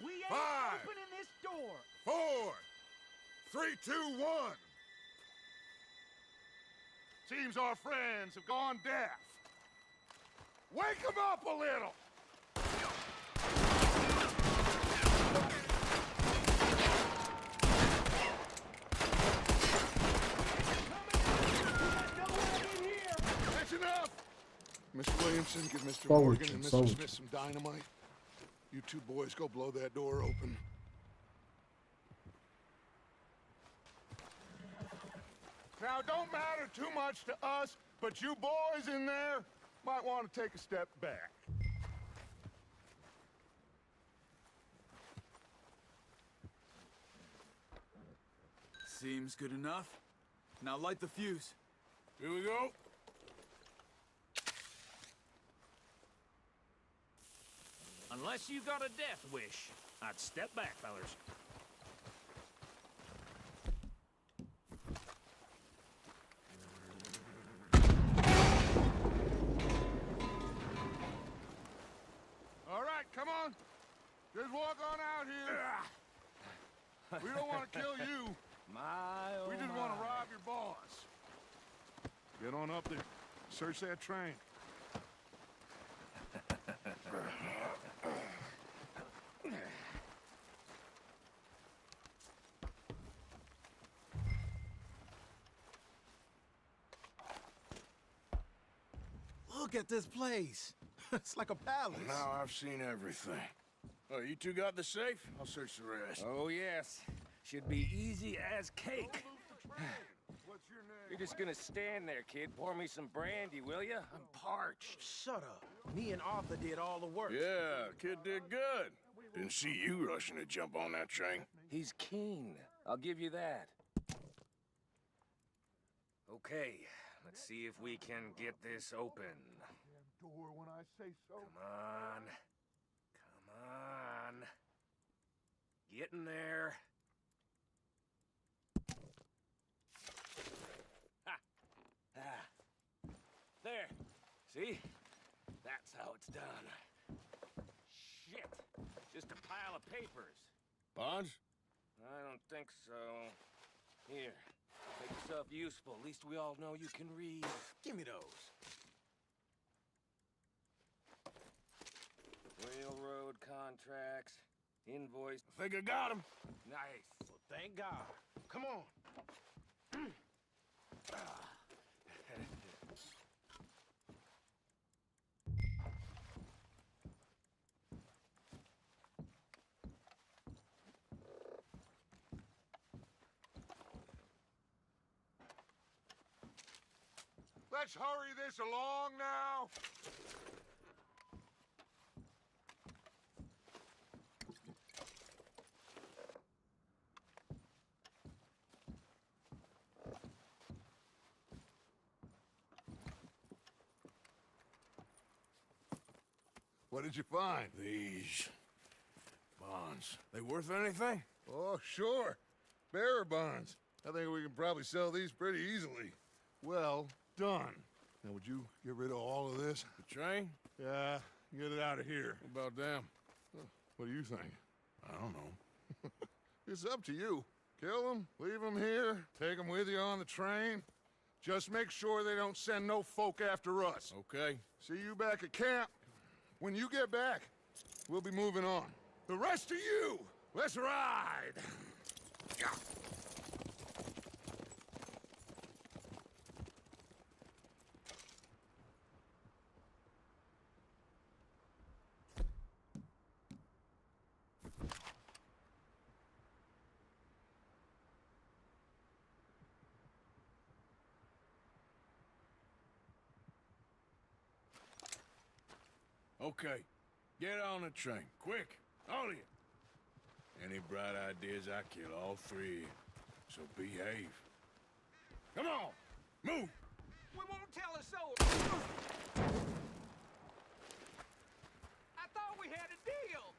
[SPEAKER 2] We ain't
[SPEAKER 8] 5,
[SPEAKER 2] opening this door.
[SPEAKER 8] 4, 3, 2, 1. Seems our friends have gone deaf. Wake them up a little. That's enough. Mr. Williamson, give Mr.
[SPEAKER 1] Forward,
[SPEAKER 8] Morgan and Mr.
[SPEAKER 1] forward.
[SPEAKER 8] Smith some dynamite. You two boys go blow that door open. Now, it don't matter too much to us, but you boys in there might want to take a step back.
[SPEAKER 5] Seems good enough. Now light the fuse.
[SPEAKER 4] Here we go.
[SPEAKER 2] Unless you got a death wish, I'd step back, fellers.
[SPEAKER 8] All right, come on. Just walk on out here. We don't want to kill you. We just want to rob your boss. Get on up there. Search that train.
[SPEAKER 5] Look at this place. It's like a palace.
[SPEAKER 8] Now I've seen everything.
[SPEAKER 4] Oh, you two got the safe? I'll search the rest.
[SPEAKER 6] Oh, yes. Should be easy as cake.
[SPEAKER 8] What's your name?
[SPEAKER 6] You're just gonna stand there, kid. Pour me some brandy, will ya? I'm parched.
[SPEAKER 2] Shut up. Me and Arthur did all the work.
[SPEAKER 4] Yeah, kid did good. Didn't see you rushing to jump on that train.
[SPEAKER 6] He's keen. I'll give you that. Okay, let's see if we can get this open.
[SPEAKER 8] Door when I say so.
[SPEAKER 6] Come on. Come on. Get in there. Ha! Ah. There. See? That's how it's done. Shit. Just a pile of papers.
[SPEAKER 4] Bonds?
[SPEAKER 6] I don't think so. Here. Make yourself useful. At least we all know you can read. Give me those. Railroad contracts, invoice.
[SPEAKER 4] I think I got him.
[SPEAKER 6] Nice.
[SPEAKER 2] Well, thank God.
[SPEAKER 6] Come on.
[SPEAKER 8] Let's hurry this along now. What did you find?
[SPEAKER 4] These bonds. They worth anything?
[SPEAKER 8] Oh, sure. Bearer bonds. I think we can probably sell these pretty easily. Well done. Now, would you get rid of all of this?
[SPEAKER 4] The train?
[SPEAKER 8] Yeah, get it out of here.
[SPEAKER 4] What about them?
[SPEAKER 8] What do you think?
[SPEAKER 4] I don't know.
[SPEAKER 8] It's up to you. Kill them, leave them here, take them with you on the train. Just make sure they don't send no folk after us.
[SPEAKER 4] Okay.
[SPEAKER 8] See you back at camp. When you get back, we'll be moving on. The rest of you, let's ride!
[SPEAKER 4] Okay. Get on the train, quick, all of you. Any bright ideas, I kill all three. So behave. Come on, move!
[SPEAKER 6] We won't tell us so. I thought we had a deal.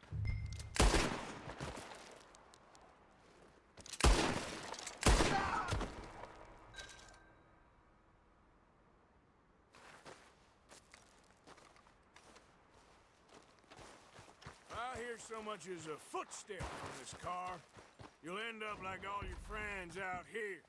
[SPEAKER 4] I hear so much as a footstep on this car, you'll end up like all your friends out here.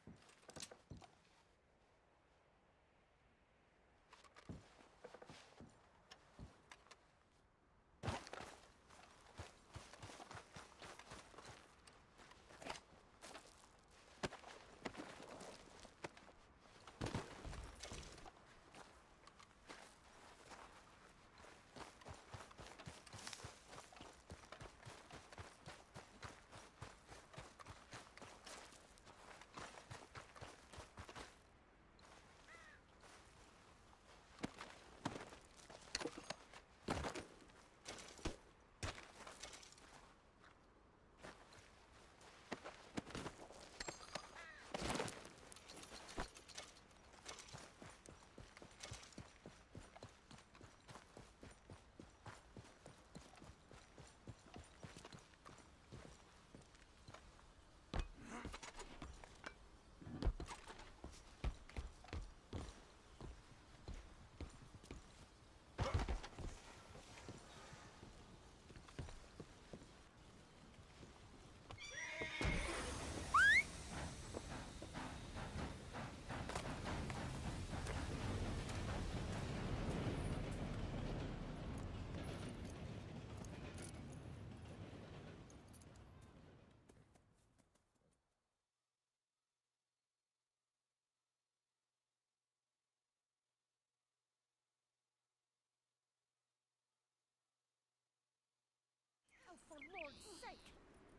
[SPEAKER 11] Oh, for Lord's sake!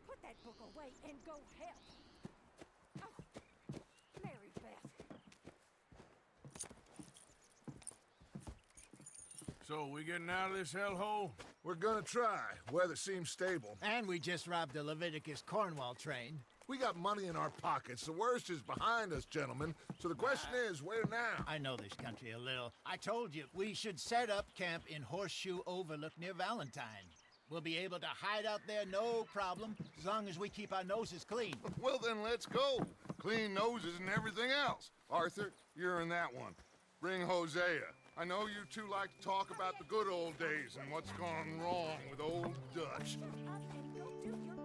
[SPEAKER 11] Put that book away and go help! Oh, Mary Beth.
[SPEAKER 4] So, we getting out of this hellhole?
[SPEAKER 8] We're gonna try. Weather seems stable.
[SPEAKER 10] And we just robbed the Leviticus Cornwall train.
[SPEAKER 8] We got money in our pockets. The worst is behind us, gentlemen. So the question is, where now?
[SPEAKER 10] I know this country a little. I told you, we should set up camp in Horseshoe Overlook near Valentine. We'll be able to hide out there, no problem, as long as we keep our noses clean.
[SPEAKER 8] Well, then let's go. Clean noses and everything else. Arthur, you're in that one. Bring Hosea. I know you two like to talk about the good old days and what's gone wrong with old Dutch.
[SPEAKER 11] Shut up and go do your job.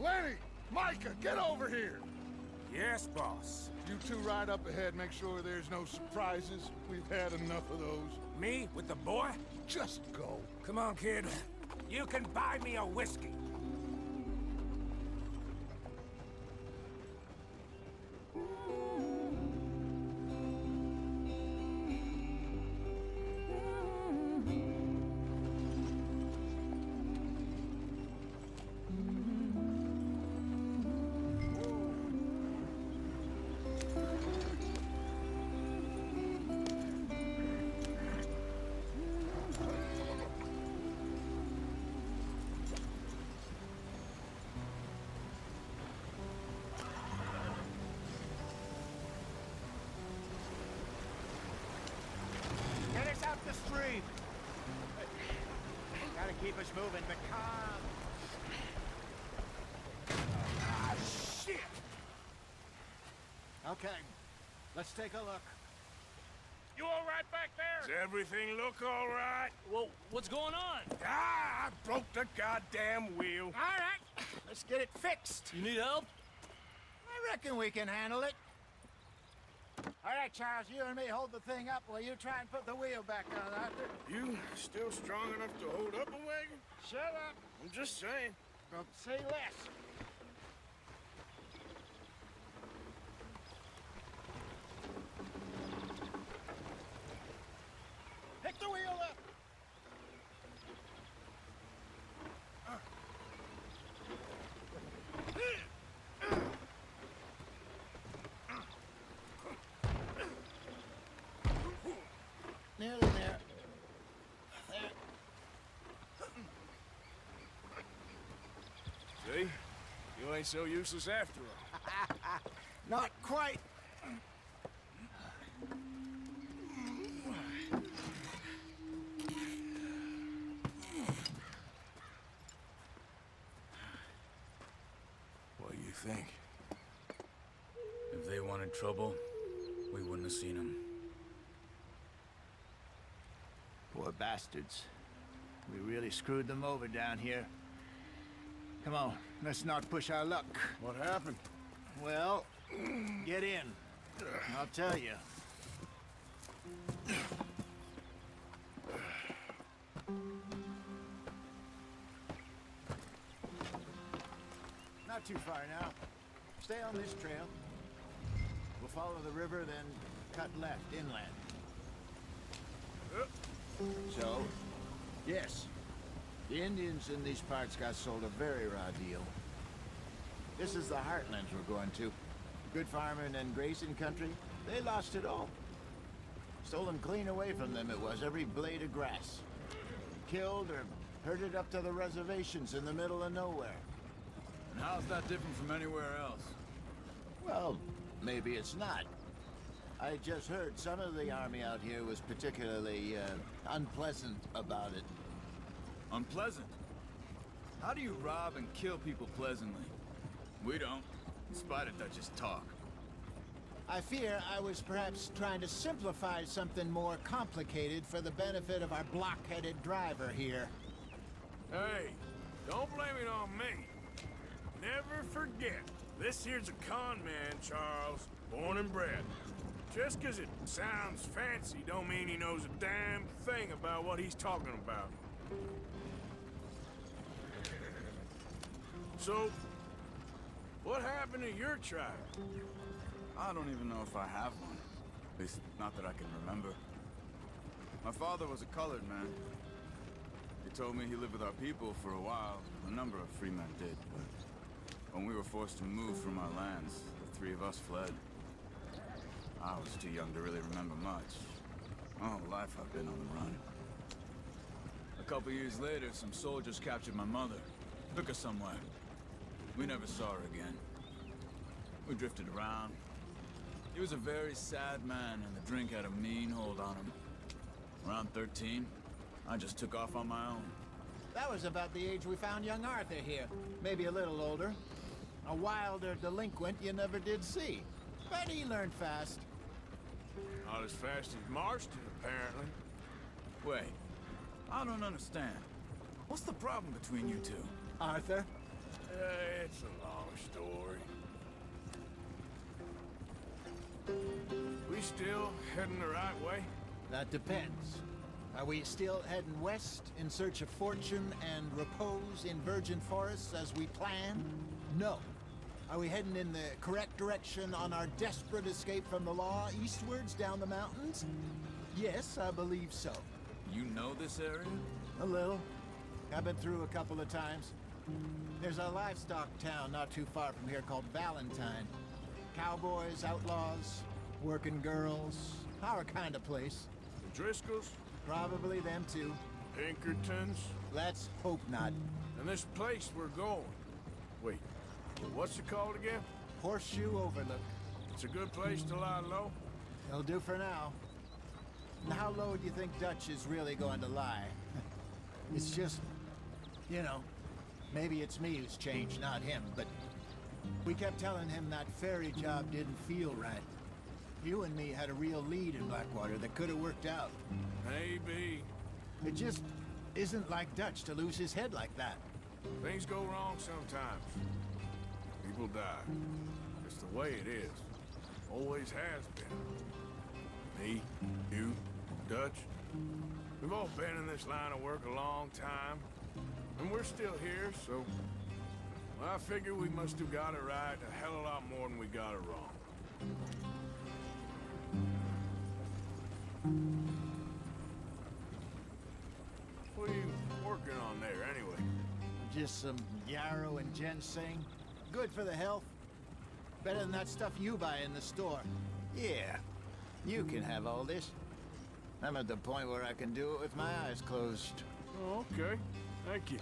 [SPEAKER 8] Lenny! Micah, get over here!
[SPEAKER 4] Yes, boss.
[SPEAKER 8] You two ride up ahead, make sure there's no surprises. We've had enough of those.
[SPEAKER 6] Me with the boy?
[SPEAKER 8] Just go.
[SPEAKER 6] Come on, kid. You can buy me a whiskey.
[SPEAKER 10] me. Gotta keep us moving, but calm. Ah, shit! Okay, let's take a look.
[SPEAKER 2] You all right back there?
[SPEAKER 4] Does everything look all right?
[SPEAKER 2] Well, what's going on?
[SPEAKER 4] Ah, I broke the goddamn wheel.
[SPEAKER 10] All right, let's get it fixed.
[SPEAKER 2] You need help?
[SPEAKER 10] I reckon we can handle it. All right, Charles, you and me hold the thing up while you try and put the wheel back on, Arthur.
[SPEAKER 4] You still strong enough to hold up a wagon?
[SPEAKER 10] Shut up.
[SPEAKER 4] I'm just saying.
[SPEAKER 10] Don't say less. Pick the wheel up. Nearly there. There.
[SPEAKER 4] See? You ain't so useless after all.
[SPEAKER 10] Not quite.
[SPEAKER 4] What do you think?
[SPEAKER 5] If they wanted trouble, we wouldn't have seen them.
[SPEAKER 10] Poor bastards. We really screwed them over down here. Come on, let's not push our luck.
[SPEAKER 4] What happened?
[SPEAKER 10] Well, get in. I'll tell you. Not too far now. Stay on this trail. We'll follow the river, then cut left inland. So, yes, the Indians in these parts got sold a very raw deal. This is the heartlands we're going to. Good farming and grazing country, they lost it all. Stolen clean away from them it was, every blade of grass. Killed or herded up to the reservations in the middle of nowhere.
[SPEAKER 5] And how's that different from anywhere else?
[SPEAKER 10] Well, maybe it's not. I just heard some of the army out here was particularly, unpleasant about it.
[SPEAKER 5] Unpleasant? How do you rob and kill people pleasantly? We don't, despite it, that just talk.
[SPEAKER 10] I fear I was perhaps trying to simplify something more complicated for the benefit of our block-headed driver here.
[SPEAKER 4] Hey, don't blame it on me. Never forget, this here's a con man, Charles, born and bred. Just 'cause it sounds fancy don't mean he knows a damn thing about what he's talking about. So, what happened to your tribe?
[SPEAKER 5] I don't even know if I have one. At least, not that I can remember. My father was a colored man. He told me he lived with our people for a while. A number of free men did, but when we were forced to move from our lands, the three of us fled. I was too young to really remember much. My whole life I've been on the run. A couple years later, some soldiers captured my mother. Took her somewhere. We never saw her again. We drifted around. He was a very sad man, and the drink had a mean hold on him. Around 13, I just took off on my own.
[SPEAKER 10] That was about the age we found young Arthur here. Maybe a little older. A wilder delinquent you never did see. But he learned fast.
[SPEAKER 4] Not as fast as Marston, apparently.
[SPEAKER 5] Wait, I don't understand. What's the problem between you two?
[SPEAKER 10] Arthur?
[SPEAKER 4] It's a long story. We still heading the right way?
[SPEAKER 10] That depends. Are we still heading west in search of fortune and repose in virgin forests as we planned? No. Are we heading in the correct direction on our desperate escape from the law eastwards down the mountains? Yes, I believe so.
[SPEAKER 5] You know this area?
[SPEAKER 10] A little. I've been through a couple of times. There's a livestock town not too far from here called Valentine. Cowboys, outlaws, working girls, our kind of place.
[SPEAKER 4] The Driscolls?
[SPEAKER 10] Probably them too.
[SPEAKER 4] Pinkertons?
[SPEAKER 10] Let's hope not.
[SPEAKER 4] And this place we're going. Wait, what's it called again?
[SPEAKER 10] Horseshoe Overlook.
[SPEAKER 4] It's a good place to lie low?
[SPEAKER 10] It'll do for now. And how low do you think Dutch is really going to lie? It's just, you know, maybe it's me who's changed, not him, but we kept telling him that ferry job didn't feel right. You and me had a real lead in Blackwater that could have worked out.
[SPEAKER 4] Maybe.
[SPEAKER 10] It just isn't like Dutch to lose his head like that.
[SPEAKER 4] Things go wrong sometimes. People die. It's the way it is. Always has been. Me, you, Dutch. We've all been in this line of work a long time. And we're still here, so... well, I figure we must have got it right a hell of a lot more than we got it wrong. What are you working on there, anyway?
[SPEAKER 10] Just some yarrow and ginseng. Good for the health. Better than that stuff you buy in the store. Yeah, you can have all this. I'm at the point where I can do it with my eyes closed.
[SPEAKER 4] Oh, okay. Thank you.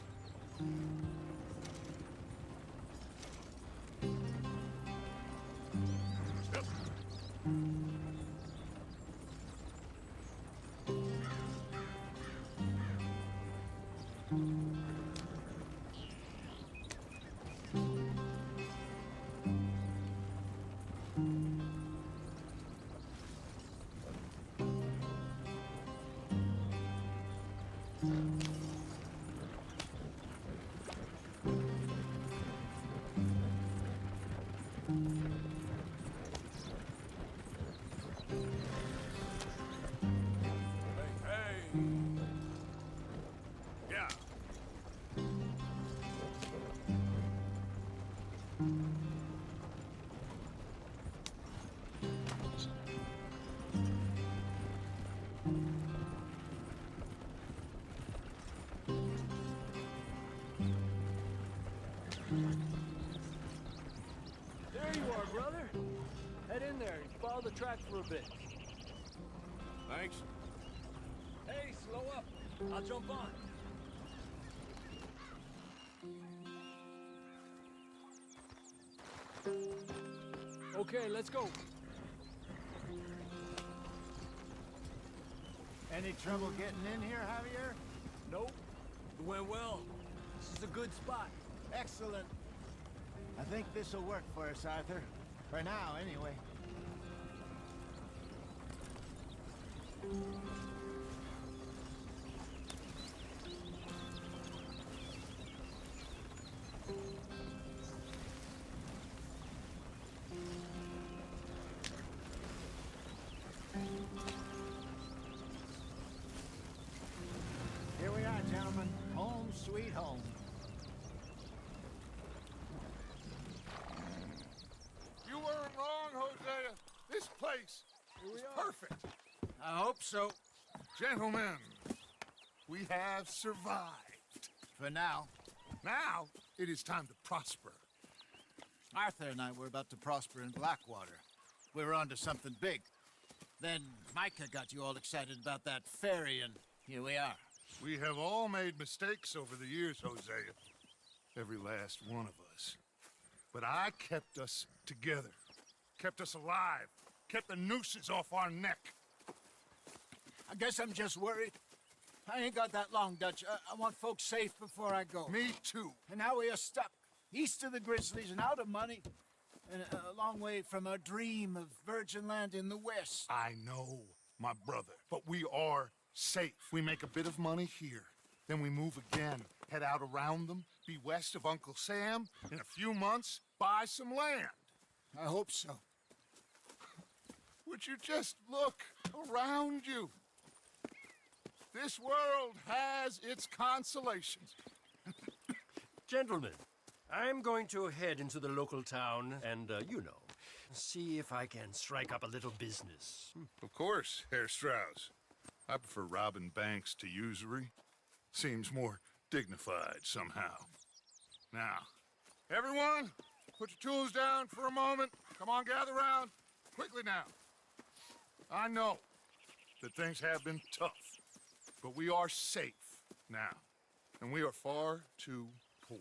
[SPEAKER 4] Yep. Hey. Yeah.
[SPEAKER 6] There you are, brother. Head in there and follow the track for a bit.
[SPEAKER 4] Thanks.
[SPEAKER 6] Hey, slow up. I'll jump on. Okay, let's go.
[SPEAKER 10] Any trouble getting in here, Javier?
[SPEAKER 6] Nope. It went well. This is a good spot.
[SPEAKER 10] Excellent. I think this'll work for us, Arthur. For now, anyway. Here we are, gentlemen. Home sweet home.
[SPEAKER 8] You weren't wrong, Hosea. This place is perfect.
[SPEAKER 10] I hope so.
[SPEAKER 8] Gentlemen, we have survived.
[SPEAKER 10] For now.
[SPEAKER 8] Now, it is time to prosper.
[SPEAKER 10] Arthur and I were about to prosper in Blackwater. We were onto something big. Then Micah got you all excited about that ferry, and here we are.
[SPEAKER 8] We have all made mistakes over the years, Hosea. Every last one of us. But I kept us together. Kept us alive. Kept the nooses off our neck.
[SPEAKER 10] I guess I'm just worried. I ain't got that long, Dutch. I want folks safe before I go.
[SPEAKER 8] Me too.
[SPEAKER 10] And now we are stuck. East of the Grizzlies and out of money. And a long way from our dream of virgin land in the west.
[SPEAKER 8] I know, my brother. But we are safe. We make a bit of money here. Then we move again. Head out around them. Be west of Uncle Sam. In a few months, buy some land.
[SPEAKER 10] I hope so.
[SPEAKER 8] Would you just look around you? This world has its consolations.
[SPEAKER 6] Gentlemen, I'm going to head into the local town and, you know, see if I can strike up a little business.
[SPEAKER 8] Of course, Herr Strauss. I prefer robbing banks to usury. Seems more dignified somehow. Now, everyone, put your tools down for a moment. Come on, gather round. Quickly now. I know that things have been tough, but we are safe now, and we are far too poor.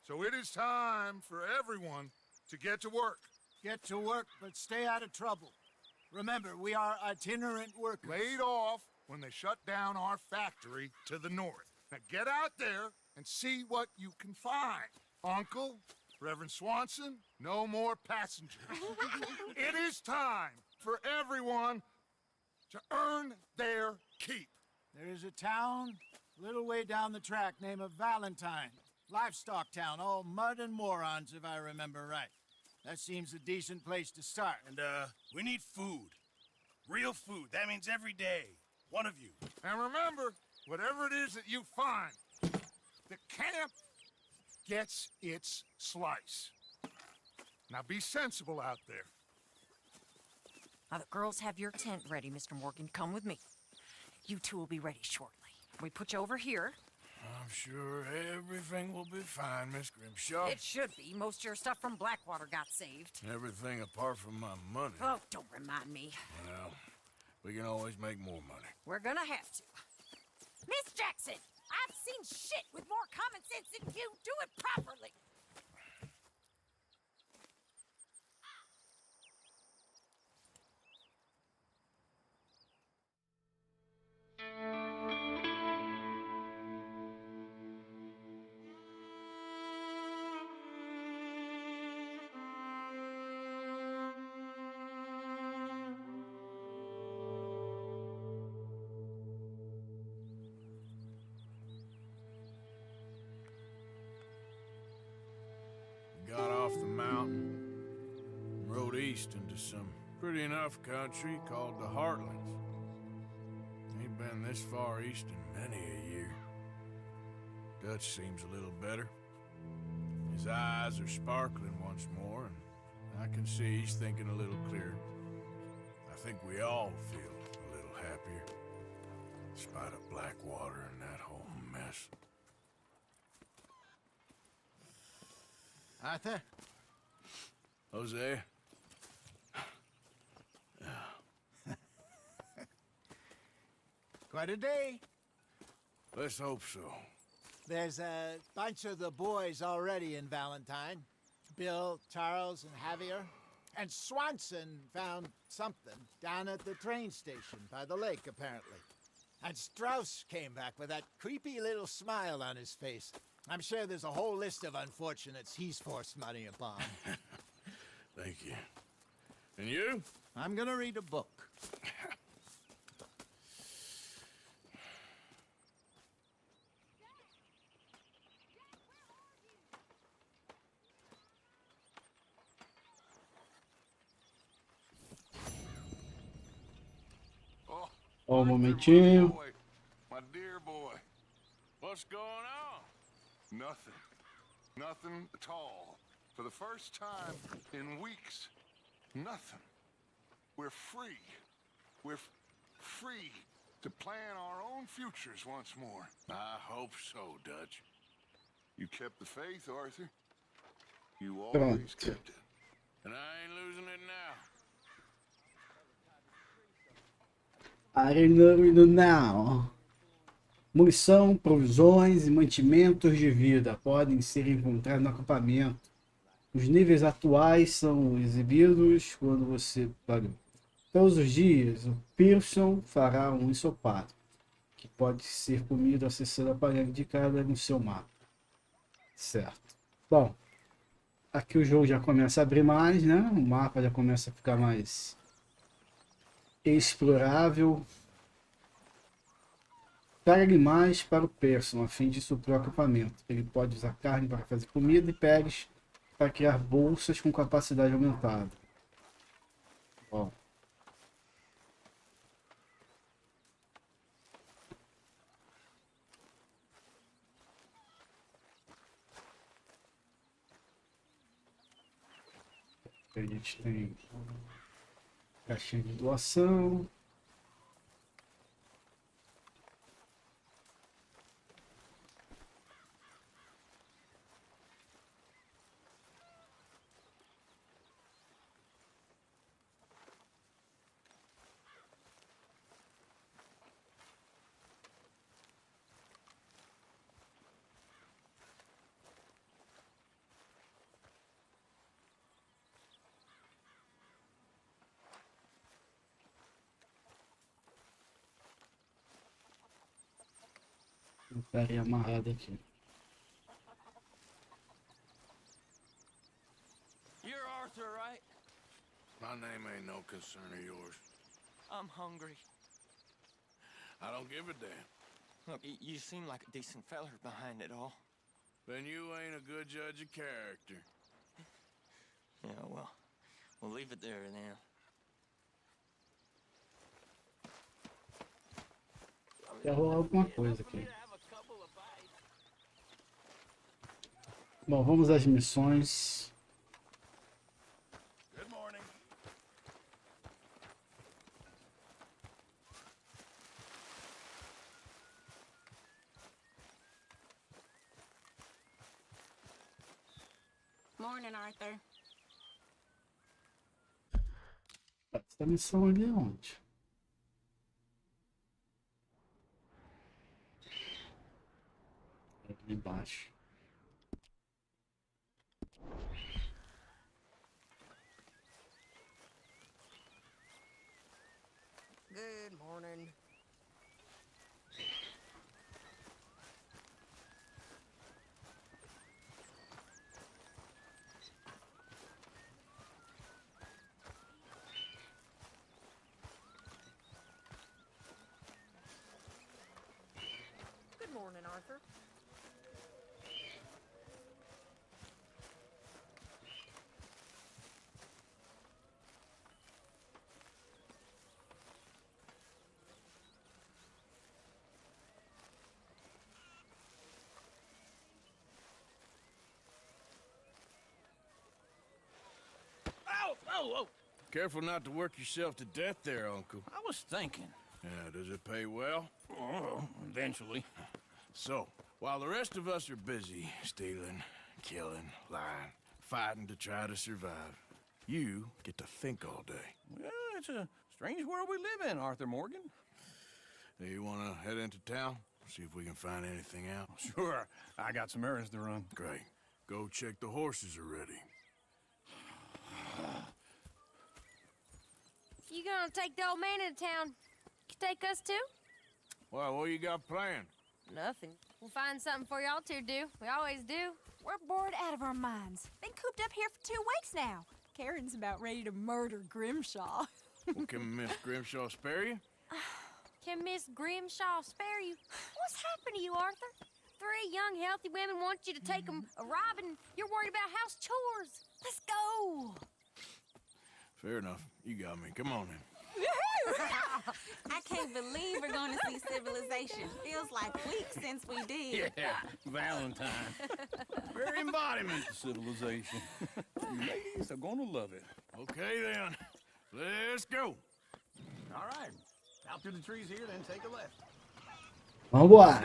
[SPEAKER 8] So it is time for everyone to get to work.
[SPEAKER 10] Get to work, but stay out of trouble. Remember, we are itinerant workers.
[SPEAKER 8] Laid off when they shut down our factory to the north. Now get out there and see what you can find. Uncle, Reverend Swanson, no more passengers. It is time for everyone to earn their keep.
[SPEAKER 10] There is a town a little way down the track named Valentine. Livestock town, all mud and morons, if I remember right. That seems a decent place to start.
[SPEAKER 3] And, we need food. Real food. That means every day. One of you.
[SPEAKER 8] And remember, whatever it is that you find, the camp gets its slice. Now be sensible out there.
[SPEAKER 11] Now, the girls have your tent ready, Mr. Morgan. Come with me. You two will be ready shortly. We put you over here.
[SPEAKER 4] I'm sure everything will be fine, Miss Grimshaw.
[SPEAKER 11] It should be. Most of your stuff from Blackwater got saved.
[SPEAKER 4] Everything apart from my money.
[SPEAKER 11] Oh, don't remind me.
[SPEAKER 4] Well, we can always make more money.
[SPEAKER 11] We're gonna have to. Miss Jackson, I've seen shit with more common sense than you. Do it properly.
[SPEAKER 4] Got off the mountain, rode east into some pretty enough country called the Heartlands. Ain't been this far east in many a year. Dutch seems a little better. His eyes are sparkling once more, and I can see he's thinking a little clearer. I think we all feel a little happier, in spite of Blackwater and that whole mess.
[SPEAKER 10] Arthur?
[SPEAKER 4] Jose?
[SPEAKER 10] Quite a day.
[SPEAKER 4] Let's hope so.
[SPEAKER 10] There's a bunch of the boys already in Valentine. Bill, Charles, and Javier. And Swanson found something down at the train station by the lake, apparently. And Strauss came back with that creepy little smile on his face. I'm sure there's a whole list of unfortunates he's forced money upon.
[SPEAKER 4] Thank you. And you?
[SPEAKER 10] I'm gonna read a book.
[SPEAKER 1] Ó, um momentinho.
[SPEAKER 8] Boy, my dear boy.
[SPEAKER 4] What's going on?
[SPEAKER 8] Nothing. Nothing at all. For the first time in weeks, nothing. We're free. We're free to plan our own futures once more.
[SPEAKER 4] I hope so, Dutch.
[SPEAKER 8] You kept the faith, Arthur. You
[SPEAKER 1] Pronto.
[SPEAKER 8] always kept it.
[SPEAKER 4] And I ain't losing it now.
[SPEAKER 1] Arena Now. Munição, provisões e mantimentos de vida podem ser encontrados no acampamento. Os níveis atuais são exibidos quando você paga. Todos os dias, o Pearson fará um ensopado, que pode ser comido acessando a parede indicada no seu mapa. Certo. Bom, aqui o jogo já começa a abrir mais, né? O mapa já começa a ficar mais explorável. Traga animais para o Pearson a fim de suprir o acampamento. Ele pode usar carne para fazer comida e peles para criar bolsas com capacidade aumentada. Bom. A gente tem caixinha de doação. Ficaria amarrado aqui.
[SPEAKER 2] You're Arthur, right?
[SPEAKER 3] My name ain't no concern of yours.
[SPEAKER 2] I'm hungry.
[SPEAKER 3] I don't give a damn.
[SPEAKER 2] Look, you seem like a decent feller behind it all.
[SPEAKER 3] Then you ain't a good judge of character.
[SPEAKER 2] Yeah, well, we'll leave it there then.
[SPEAKER 1] Quer rolar alguma coisa aqui. Bom, vamos às missões.
[SPEAKER 3] Good morning.
[SPEAKER 11] Morning, Arthur.
[SPEAKER 1] Essa missão ali é onde? Ali embaixo.
[SPEAKER 11] Good morning. Good morning, Arthur.
[SPEAKER 3] Oh! Careful not to work yourself to death there, Uncle.
[SPEAKER 6] I was thinking.
[SPEAKER 3] Yeah, does it pay well?
[SPEAKER 6] Oh, eventually.
[SPEAKER 3] So, while the rest of us are busy stealing, killing, lying, fighting to try to survive, you get to think all day.
[SPEAKER 6] Well, it's a strange world we live in, Arthur Morgan.
[SPEAKER 3] Hey, you want to head into town? See if we can find anything out?
[SPEAKER 6] Sure, I got some errands to run.
[SPEAKER 3] Great. Go check the horses are ready.
[SPEAKER 11] You gonna take the old man into town? You take us too?
[SPEAKER 3] Well, what you got planned?
[SPEAKER 11] Nothing. We'll find something for y'all to do. We always do.
[SPEAKER 12] We're bored out of our minds. Been cooped up here for 2 weeks now. Karen's about ready to murder Grimshaw.
[SPEAKER 3] Well, can Miss Grimshaw spare you?
[SPEAKER 11] Can Miss Grimshaw spare you? What's happened to you, Arthur? 3 young, healthy women want you to take them a robbing. You're worried about house chores. Let's go.
[SPEAKER 3] Fair enough. You got me. Come on in.
[SPEAKER 12] I can't believe we're going to see civilization. Feels like weeks since we did.
[SPEAKER 6] Yeah, Valentine. Very embodiment of civilization. You ladies are gonna love it.
[SPEAKER 3] Okay, then. Let's go.
[SPEAKER 6] All right. Out through the trees here, then take a left.
[SPEAKER 1] Vambora!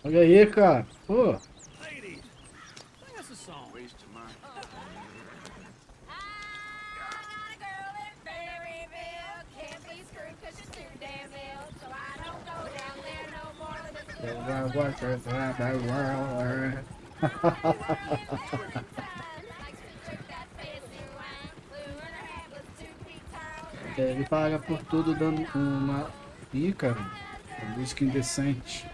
[SPEAKER 1] Olha aí, cara. Pô.
[SPEAKER 6] Ladies, sing us a song.
[SPEAKER 3] Waste of mine.
[SPEAKER 1] Ele paga por tudo dando uma... Ih, cara. Música indecente.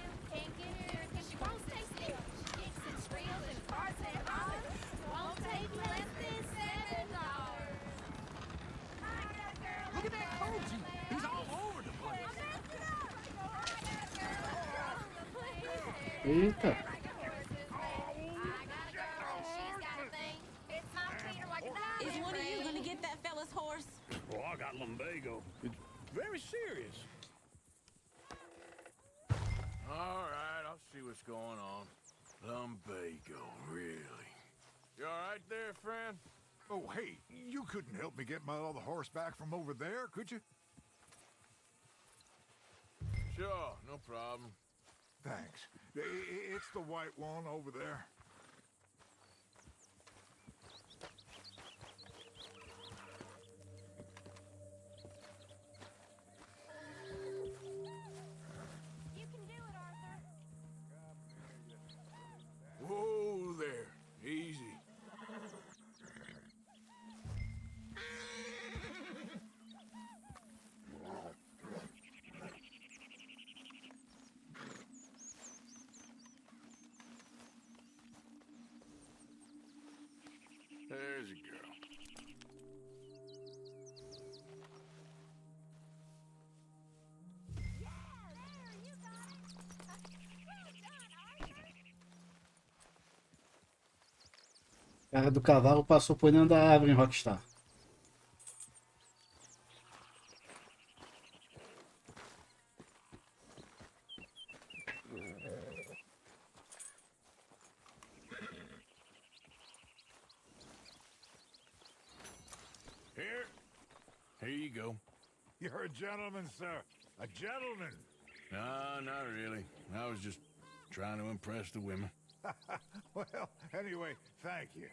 [SPEAKER 1] Eita.
[SPEAKER 12] Is one of you going to get that fella's horse?
[SPEAKER 6] Oh, I got lumbago. It's very serious.
[SPEAKER 3] All right, I'll see what's going on. Lumbago, really? You all right there, friend?
[SPEAKER 8] Oh, hey, you couldn't help me get my other horse back from over there, could you?
[SPEAKER 3] Sure, no problem.
[SPEAKER 8] Thanks. It's the white one over there.
[SPEAKER 11] You can do it, Arthur.
[SPEAKER 4] Whoa there. Easy.
[SPEAKER 8] There's a girl.
[SPEAKER 11] Yeah, there, you got it. Well done, Arthur.
[SPEAKER 1] O cara do cavalo passou por dentro da árvore em Rockstar.
[SPEAKER 4] Here you go.
[SPEAKER 8] You're a gentleman, sir. A gentleman.
[SPEAKER 4] No, not really. I was just trying to impress the women.
[SPEAKER 8] Well, anyway, thank you.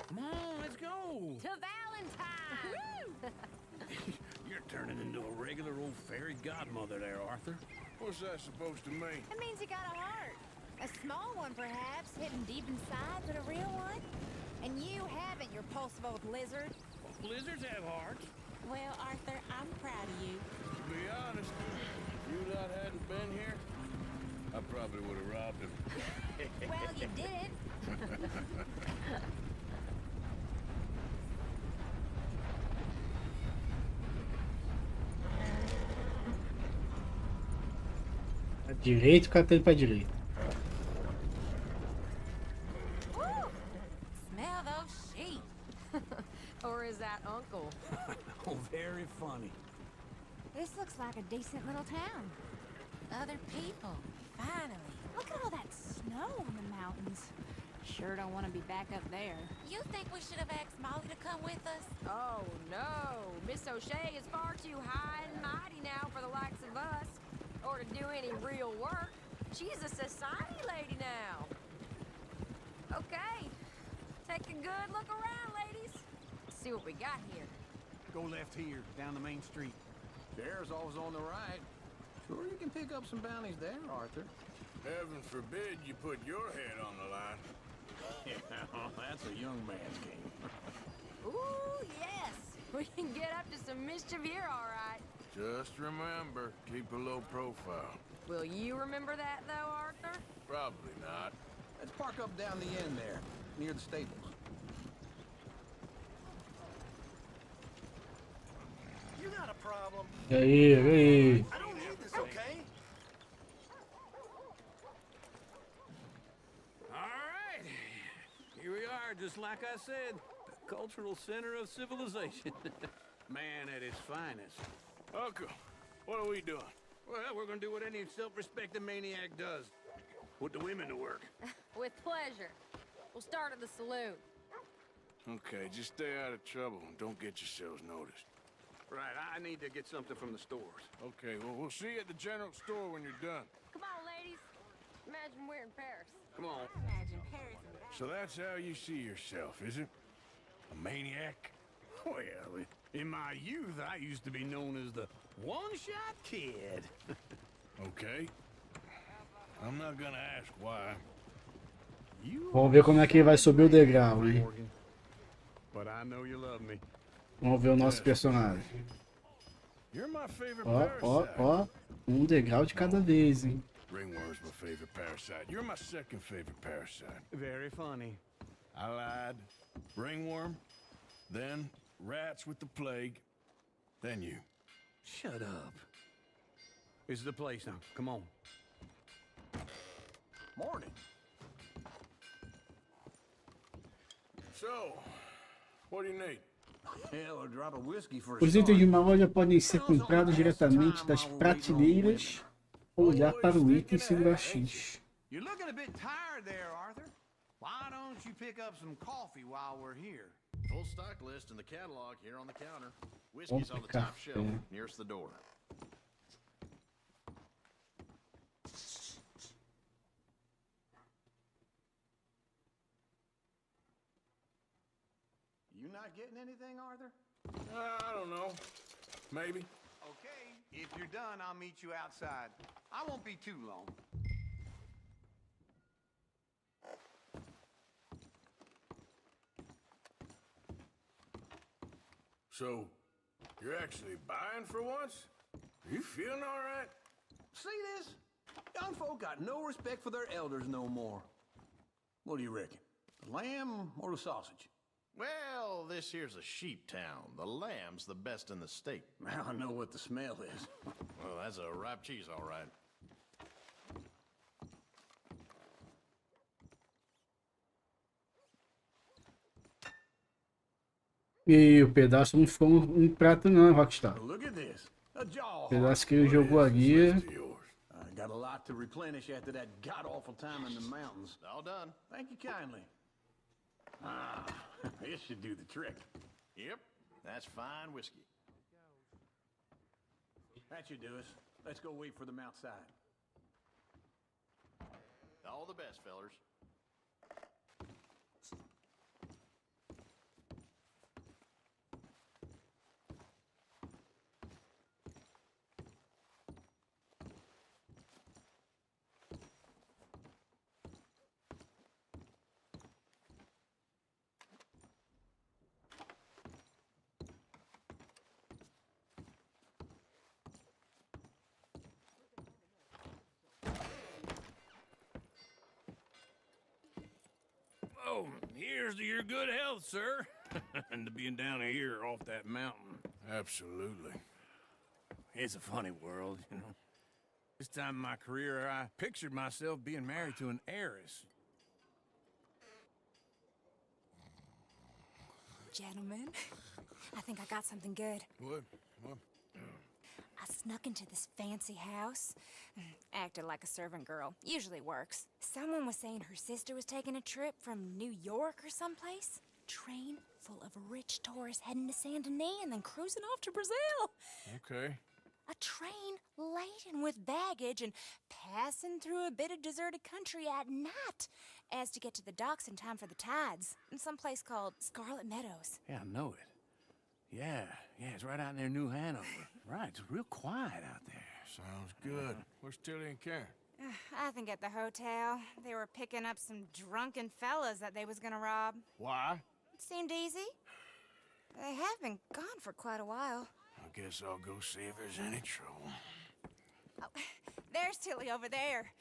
[SPEAKER 6] Come on, let's go.
[SPEAKER 11] To Valentine.
[SPEAKER 6] You're turning into a regular old fairy godmother there, Arthur.
[SPEAKER 4] What's that supposed to mean?
[SPEAKER 11] That means you got a heart. A small one, perhaps, hidden deep inside, but a real one. And you haven't, you repulsive old lizard.
[SPEAKER 6] Lizards have hearts.
[SPEAKER 12] Well, Arthur, I'm proud of you.
[SPEAKER 4] To be honest, if you lot hadn't been here, I probably would have robbed him.
[SPEAKER 11] Well, you did.
[SPEAKER 1] À direita, o cara tá indo pra direita.
[SPEAKER 11] Woo! Smell those sheep. Or is that Uncle?
[SPEAKER 6] Oh, very funny.
[SPEAKER 11] This looks like a decent little town. Other people, finally. Look at all that snow in the mountains. Sure don't want to be back up there.
[SPEAKER 12] You think we should have asked Molly to come with us?
[SPEAKER 11] Oh, no. Miss O'Shea is far too high and mighty now for the likes of us. Or to do any real work. She's a society lady now. Okay. Take a good look around, ladies. See what we got here.
[SPEAKER 6] Go left here, down the main street. There's always on the right. Sure, you can pick up some bounties there, Arthur.
[SPEAKER 4] Heaven forbid you put your head on the line.
[SPEAKER 6] Yeah, that's a young man's game.
[SPEAKER 11] Ooh, yes. We can get up to some mischief here, all right.
[SPEAKER 4] Just remember, keep a low profile.
[SPEAKER 11] Will you remember that, though, Arthur?
[SPEAKER 4] Probably not.
[SPEAKER 6] Let's park up down the end there, near the stables.
[SPEAKER 3] You got a problem?
[SPEAKER 1] E aí, e aí?
[SPEAKER 3] I don't need this, okay?
[SPEAKER 6] All right. Here we are, just like I said. The cultural center of civilization. Man at his finest.
[SPEAKER 4] Uncle, what are we doing?
[SPEAKER 6] Well, we're gonna do what any self-respecting maniac does. Put the women to work.
[SPEAKER 11] With pleasure. We'll start at the saloon.
[SPEAKER 4] Okay, just stay out of trouble and don't get yourselves noticed.
[SPEAKER 6] Right, I need to get something from the stores.
[SPEAKER 4] Okay, well, we'll see you at the general store when you're done.
[SPEAKER 11] Come on, ladies. Imagine we're in Paris.
[SPEAKER 6] Come on.
[SPEAKER 12] Imagine Paris and that.
[SPEAKER 4] So that's how you see yourself, is it? A maniac?
[SPEAKER 6] Well, in my youth, I used to be known as the one-shot kid.
[SPEAKER 4] Okay. I'm not gonna ask why.
[SPEAKER 1] Vamos ver como é que ele vai subir o degrau, hein?
[SPEAKER 6] But I know you love me.
[SPEAKER 1] Vamos ver o nosso personagem.
[SPEAKER 4] You're my favorite
[SPEAKER 1] Ó, ó,
[SPEAKER 4] parasite.
[SPEAKER 1] ó. Um degrau de cada vez, hein?
[SPEAKER 4] Ringworm's my favorite parasite. You're my second favorite parasite.
[SPEAKER 6] Very funny.
[SPEAKER 4] I lied. Ringworm, then rats with the plague, then you.
[SPEAKER 6] Shut up. This is the place now. Come on. Morning.
[SPEAKER 4] So, what do you need?
[SPEAKER 6] Hell, a drop of whiskey for a
[SPEAKER 1] Os itens de
[SPEAKER 6] start.
[SPEAKER 1] uma loja podem ser comprados diretamente das prateleiras ou olhar para o item e segurar X.
[SPEAKER 6] You're looking a bit tired there, Arthur.
[SPEAKER 13] Why don't you pick up some coffee while we're here?
[SPEAKER 14] Full stock list in the catalog here on the counter. Whiskey's on the top shelf, nearest the door.
[SPEAKER 13] You not getting anything, Arthur?
[SPEAKER 4] I don't know. Maybe.
[SPEAKER 13] Okay, if you're done, I'll meet you outside. I won't be too long.
[SPEAKER 4] So, you're actually buying for once? Are you feeling all right?
[SPEAKER 13] See this? Young folk got no respect for their elders no more. What do you reckon? The lamb or the sausage?
[SPEAKER 14] Well, this here's a sheep town. The lamb's the best in the state.
[SPEAKER 13] Now I know what the smell is.
[SPEAKER 14] Well, that's a ripe cheese, all right.
[SPEAKER 1] E o pedaço não ficou um prato não, Rockstar.
[SPEAKER 13] Look at this. A jaw.
[SPEAKER 1] O pedaço que ele jogou ali.
[SPEAKER 13] I got a lot to replenish after that god-awful time in the mountains.
[SPEAKER 14] All done.
[SPEAKER 13] Thank you kindly. Ah, this should do the trick.
[SPEAKER 14] Yep, that's fine whiskey.
[SPEAKER 13] That should do us. Let's go wait for them outside.
[SPEAKER 14] All the best, fellers.
[SPEAKER 4] Oh, here's to your good health, sir. And to being down here off that mountain. Absolutely. It's a funny world, you know. This time in my career, I pictured myself being married to an heiress.
[SPEAKER 15] Gentlemen, I think I got something good.
[SPEAKER 4] What?
[SPEAKER 15] I snuck into this fancy house, acted like a servant girl. Usually works. Someone was saying her sister was taking a trip from New York or someplace. Train full of rich tourists heading to Saint Denis and then cruising off to Brazil.
[SPEAKER 4] Okay.
[SPEAKER 15] A train laden with baggage and passing through a bit of deserted country at night as to get to the docks in time for the tides in some place called Scarlet Meadows.
[SPEAKER 4] Yeah, I know it. Yeah, it's right out near New Hanover. Right, it's real quiet out there. Sounds good. Where's Tilly and Karen?
[SPEAKER 15] I think at the hotel. They were picking up some drunken fellas that they was gonna rob.
[SPEAKER 4] Why?
[SPEAKER 15] It seemed easy. They have been gone for quite a while.
[SPEAKER 4] I guess I'll go see if there's any trouble.
[SPEAKER 15] Oh, there's Tilly over there.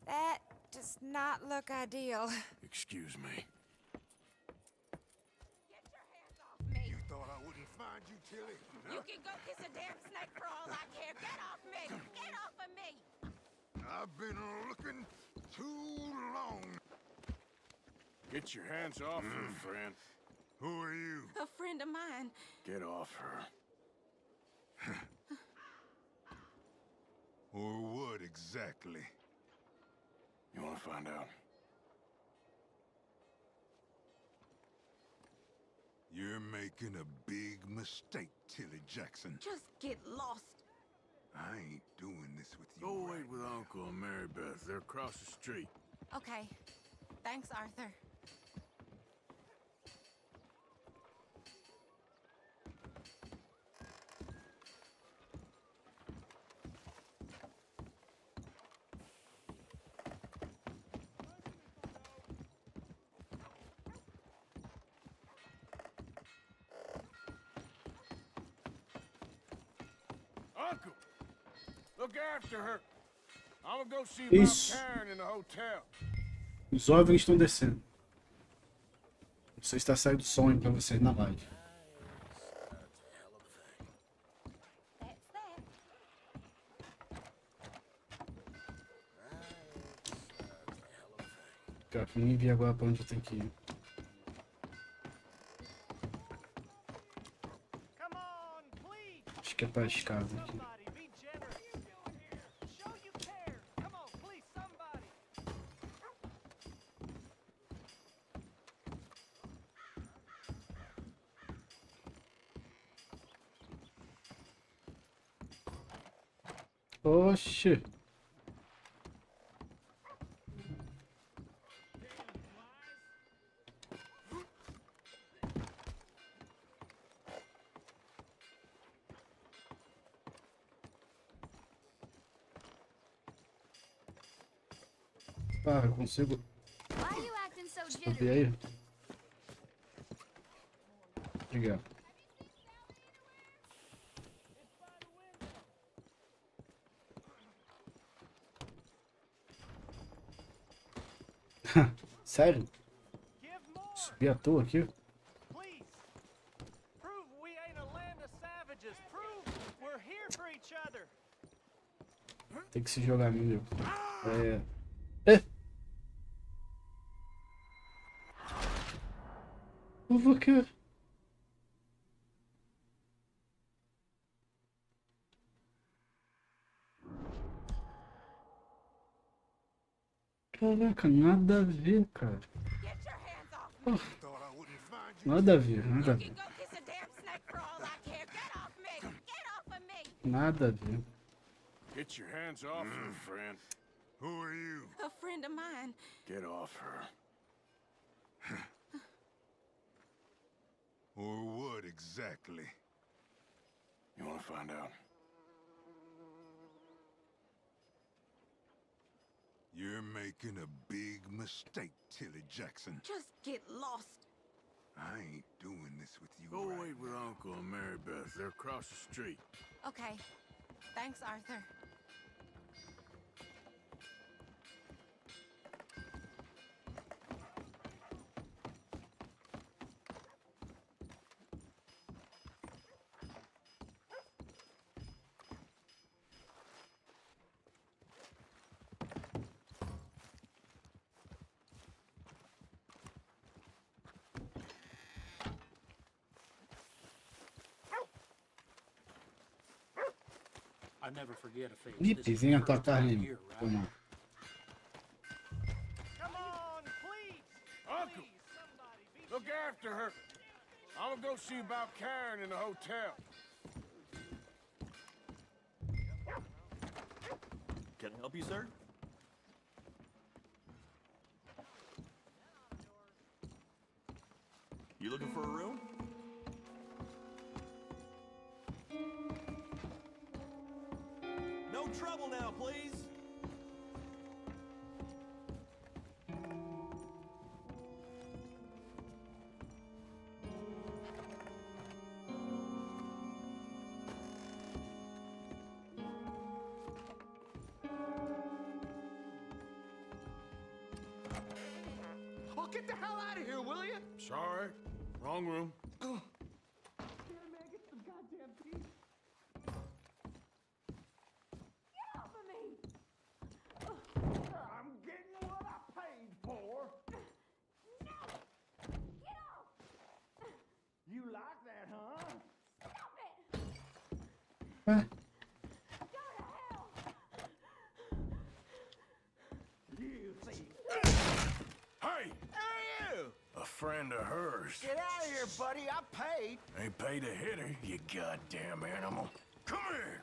[SPEAKER 15] That does not look ideal.
[SPEAKER 4] Excuse me.
[SPEAKER 8] You thought I wouldn't find you, Tilly?
[SPEAKER 11] You can go kiss a damn snake for all I care. Get off me! Get off of me!
[SPEAKER 8] I've been looking too long.
[SPEAKER 4] Get your hands off her, friend.
[SPEAKER 8] Who are you?
[SPEAKER 12] A friend of mine.
[SPEAKER 4] Get off her.
[SPEAKER 8] Or what exactly?
[SPEAKER 4] You want to find out?
[SPEAKER 8] You're making a big mistake, Tilly Jackson.
[SPEAKER 12] Just get lost.
[SPEAKER 8] I ain't doing this with you.
[SPEAKER 4] Go wait with Uncle and Mary Beth. They're across the street.
[SPEAKER 12] Okay. Thanks, Arthur.
[SPEAKER 4] Uncle! Look after her. I'm gonna go see
[SPEAKER 1] Isso.
[SPEAKER 4] about Karen in the hotel.
[SPEAKER 1] Os OVNIs estão descendo. Não sei se tá saindo som aí pra vocês na live. Cara, nem vi agora pra onde eu tenho que ir. Acho que é pra escada aqui. Oxe. Ah, eu consigo subir aí? Obrigado. Sério? Subi à toa aqui? Tem que se jogar milho. Eu vou aqui. Caraca, nada a ver, cara. Oh, nada a ver, nada a ver. Nada a ver.
[SPEAKER 4] Get your hands off her, friend.
[SPEAKER 8] Who are you?
[SPEAKER 12] A friend of mine.
[SPEAKER 4] Get off her.
[SPEAKER 8] Or what exactly?
[SPEAKER 4] You want to find out?
[SPEAKER 8] You're making a big mistake, Tilly Jackson.
[SPEAKER 12] Just get lost.
[SPEAKER 8] I ain't doing this with you.
[SPEAKER 4] Go
[SPEAKER 8] right
[SPEAKER 4] wait with
[SPEAKER 8] now.
[SPEAKER 4] Uncle and Mary Beth. They're across the street.
[SPEAKER 12] Okay. Thanks, Arthur.
[SPEAKER 16] I never forget a face.
[SPEAKER 1] Ih, pizinha atacar ele. Toma.
[SPEAKER 4] Come on, please. Uncle, look after her. I'm gonna go see about Karen in the hotel.
[SPEAKER 14] Can I help you, sir? You looking for a room? No trouble now, please.
[SPEAKER 13] Oh, get the hell out of here, will you?
[SPEAKER 4] Sorry, wrong room.
[SPEAKER 13] I'm getting what I paid for. You like that, huh?
[SPEAKER 1] Ué?
[SPEAKER 13] You see.
[SPEAKER 4] Hey,
[SPEAKER 13] Hey, you!
[SPEAKER 4] a friend of hers.
[SPEAKER 13] Get out of here, buddy. I paid.
[SPEAKER 4] Ain't paid to hit her, you goddamn animal. Come here.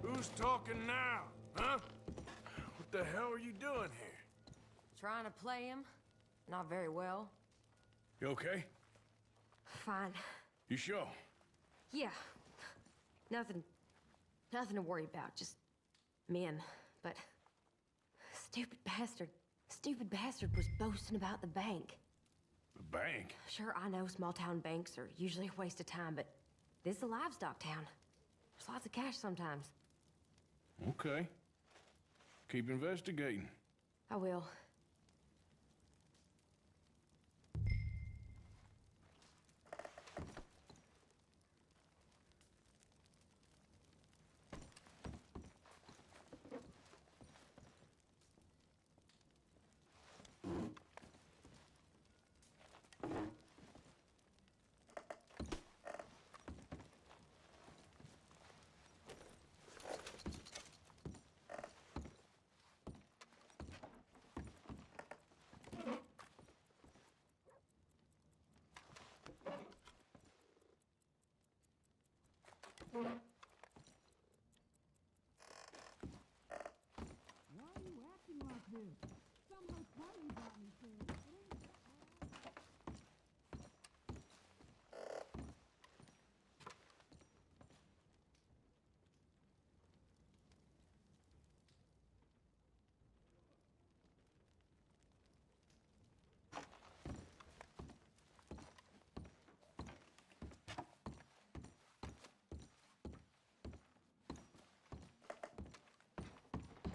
[SPEAKER 4] Who's talking now, huh? What the hell are you doing here?
[SPEAKER 11] Trying to play him? Not very well.
[SPEAKER 4] You okay?
[SPEAKER 11] Fine.
[SPEAKER 4] You sure?
[SPEAKER 11] Yeah. Nothing to worry about. Just men. But stupid bastard was boasting about the bank.
[SPEAKER 4] The bank?
[SPEAKER 11] Sure, I know small town banks are usually a waste of time, but this is a livestock town. There's lots of cash sometimes.
[SPEAKER 4] Okay. Keep investigating.
[SPEAKER 11] I will.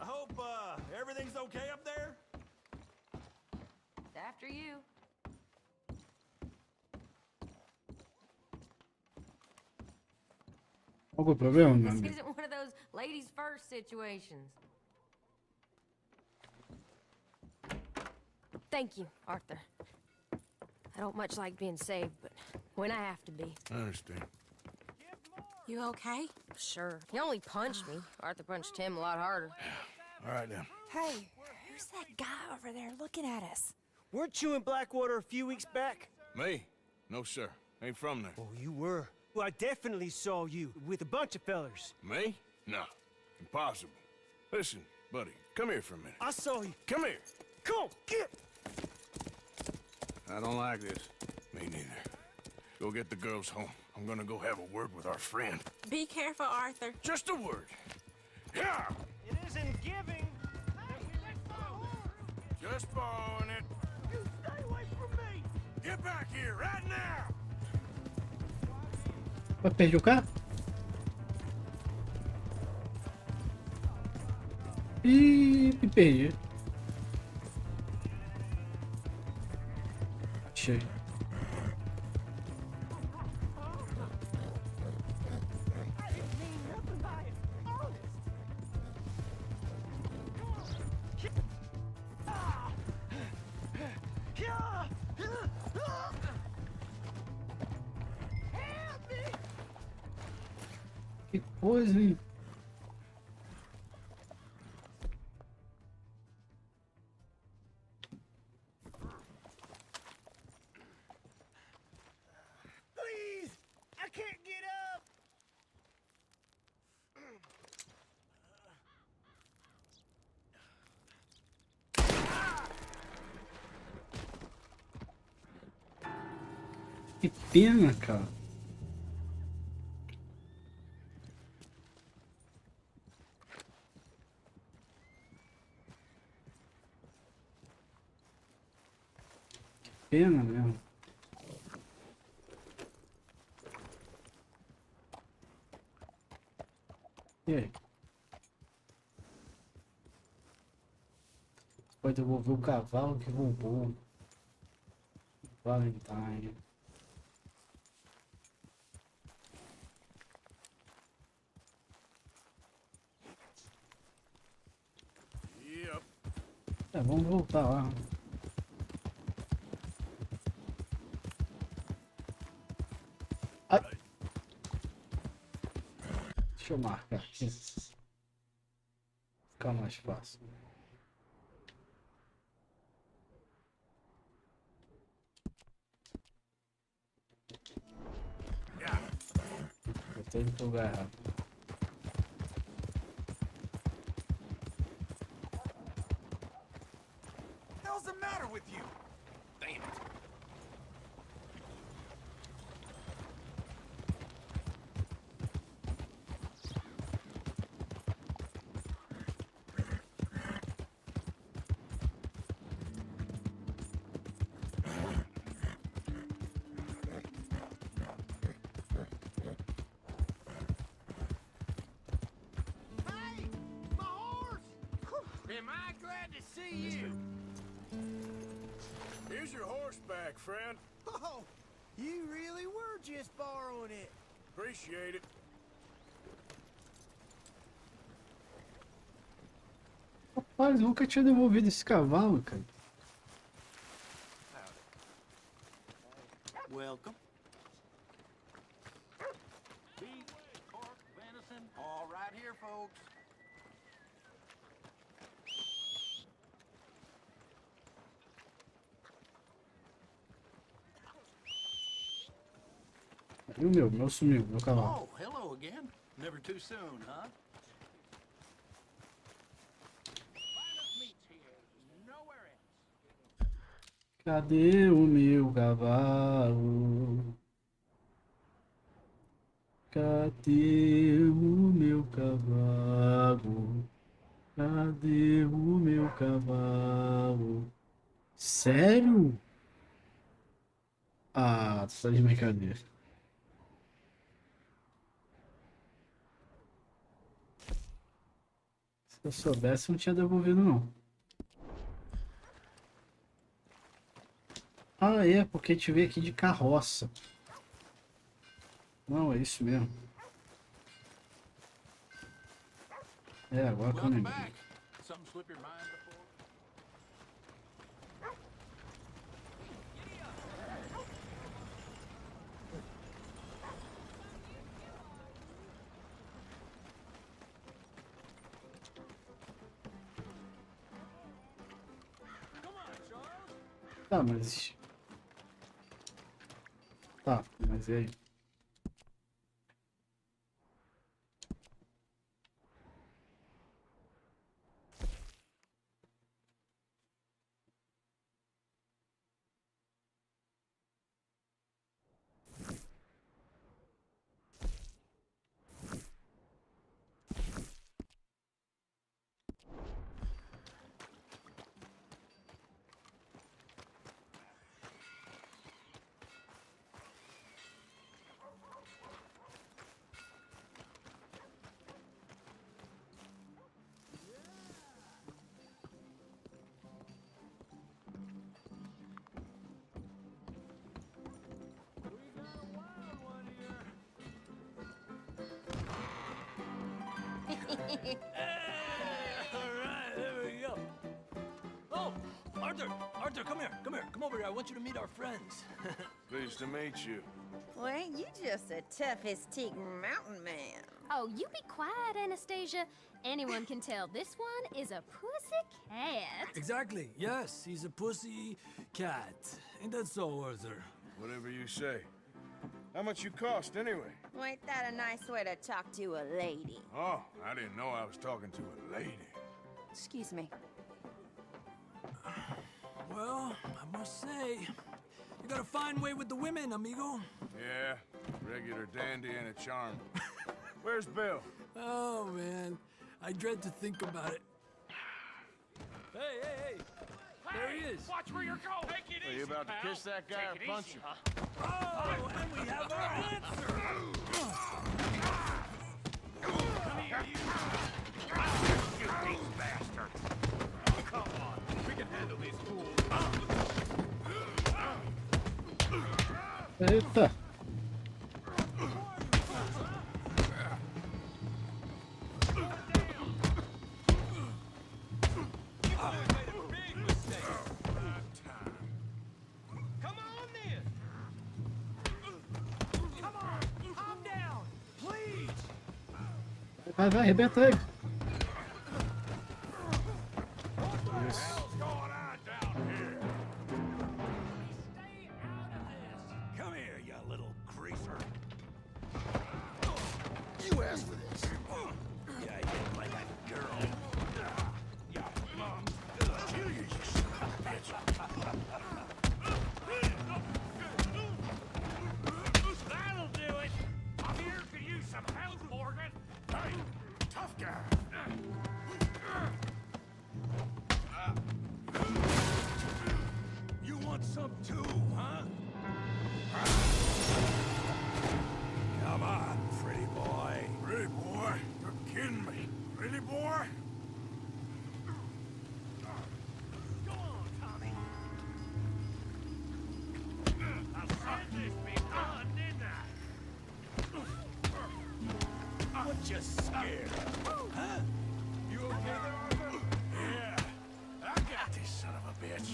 [SPEAKER 6] I hope, everything's okay up there?
[SPEAKER 11] After you.
[SPEAKER 1] Qual que é o problema, meu
[SPEAKER 11] This
[SPEAKER 1] amigo?
[SPEAKER 11] isn't one of those ladies first situations. Thank you, Arthur. I don't much like being saved, but when I have to be.
[SPEAKER 3] I understand.
[SPEAKER 12] You okay?
[SPEAKER 11] Sure. He only punched me. Arthur punched him a lot harder.
[SPEAKER 3] All right, then.
[SPEAKER 15] Hey, who's that guy over there looking at us?
[SPEAKER 17] Weren't you in Blackwater a few weeks back?
[SPEAKER 3] Me? No, sir. Ain't from there.
[SPEAKER 17] Oh, you were. Well, I definitely saw you with a bunch of fellers.
[SPEAKER 3] Me? No. Impossible. Listen, buddy, come here for a minute.
[SPEAKER 17] I saw you.
[SPEAKER 3] Come here.
[SPEAKER 17] Come on, get!
[SPEAKER 3] I don't like this. Me neither. Go get the girls home. I'm gonna go have a word with our friend.
[SPEAKER 12] Be careful, Arthur.
[SPEAKER 3] Just a word. Yeah!
[SPEAKER 17] It isn't giving that we let go.
[SPEAKER 3] Just borrowing it.
[SPEAKER 17] You stay away from me!
[SPEAKER 3] Get back here right now!
[SPEAKER 1] Vai perder o carro? Ih, me perdi. Achei. Que coisa, hein?
[SPEAKER 17] Please! I can't get up!
[SPEAKER 1] Que pena, cara. Que pena mesmo. E aí? Pode devolver o cavalo que roubou. Valentine.
[SPEAKER 3] Yep.
[SPEAKER 1] É, vamos voltar lá. Ai. Deixa eu marcar aqui. Fica mais fácil. Botei no lugar errado.
[SPEAKER 13] Hell's the matter with you? Damn it.
[SPEAKER 4] Hey! My horse! Am I glad to see you?
[SPEAKER 3] Here's your horse back, friend.
[SPEAKER 4] Oh, you really were just borrowing it.
[SPEAKER 3] Appreciate it.
[SPEAKER 1] Rapaz, eu nunca tinha devolvido esse cavalo, cara.
[SPEAKER 13] Welcome. All right here, folks.
[SPEAKER 1] E o meu sumiu, meu cavalo.
[SPEAKER 13] Oh, hello again. Never too soon, huh?
[SPEAKER 1] Cadê o meu cavalo? Cadê o meu cavalo? Cadê o meu cavalo? Sério? Ah, tu tá de brincadeira. Se eu soubesse, não tinha devolvido, não. Ah, é, porque te veio aqui de carroça. Não, é isso mesmo. É, agora que eu lembrei.
[SPEAKER 13] Something slip your mind before?
[SPEAKER 1] Tá, mas... Tá, mas e aí?
[SPEAKER 13] Alright, there we go. Oh, Arthur, come here. Come over here. I want you to meet our friends.
[SPEAKER 3] Pleased to meet you.
[SPEAKER 11] Well, ain't you just a tough-as-teak mountain man?
[SPEAKER 18] Oh, you be quiet, Anastasia. Anyone can tell this one is a pussy cat.
[SPEAKER 5] Exactly. Yes, he's a pussy cat. Ain't that so, Arthur?
[SPEAKER 3] Whatever you say. How much you cost, anyway?
[SPEAKER 11] Well, ain't that a nice way to talk to a lady?
[SPEAKER 3] Oh, I didn't know I was talking to a lady.
[SPEAKER 11] Excuse me.
[SPEAKER 5] Well, I must say, you got a fine way with the women, amigo.
[SPEAKER 3] Yeah, regular dandy and a charm. Where's Bill?
[SPEAKER 5] Oh, man. I dread to think about it. Hey! There he is.
[SPEAKER 2] Watch where you're going. Take it
[SPEAKER 3] Are
[SPEAKER 2] easy,
[SPEAKER 3] you about to
[SPEAKER 2] pal.
[SPEAKER 3] kiss that guy
[SPEAKER 2] Take
[SPEAKER 3] or
[SPEAKER 2] it
[SPEAKER 3] punch
[SPEAKER 2] easy,
[SPEAKER 3] him?
[SPEAKER 2] huh?
[SPEAKER 5] Oh, and we have our answer.
[SPEAKER 2] Come here, you. You these bastards. Oh, come on. We can handle these fools.
[SPEAKER 1] Eita! Vai, arrebenta ele. Isso.
[SPEAKER 13] Come here, you little greaser.
[SPEAKER 3] You asked for this.
[SPEAKER 13] Yeah, I did like a girl. Yeah,
[SPEAKER 3] Kill you, you son of a bitch.
[SPEAKER 2] That'll do it. I'm here to use some help, Morgan.
[SPEAKER 3] Hey, tough guy.
[SPEAKER 13] you want some too, huh? Come on, pretty boy.
[SPEAKER 3] Pretty boy? You're kidding me. Pretty boy?
[SPEAKER 2] Go on, Tommy. I said this be done, didn't I?
[SPEAKER 13] What you scared of? Huh? You okay there, Arthur?
[SPEAKER 3] Yeah. I got this son of a bitch.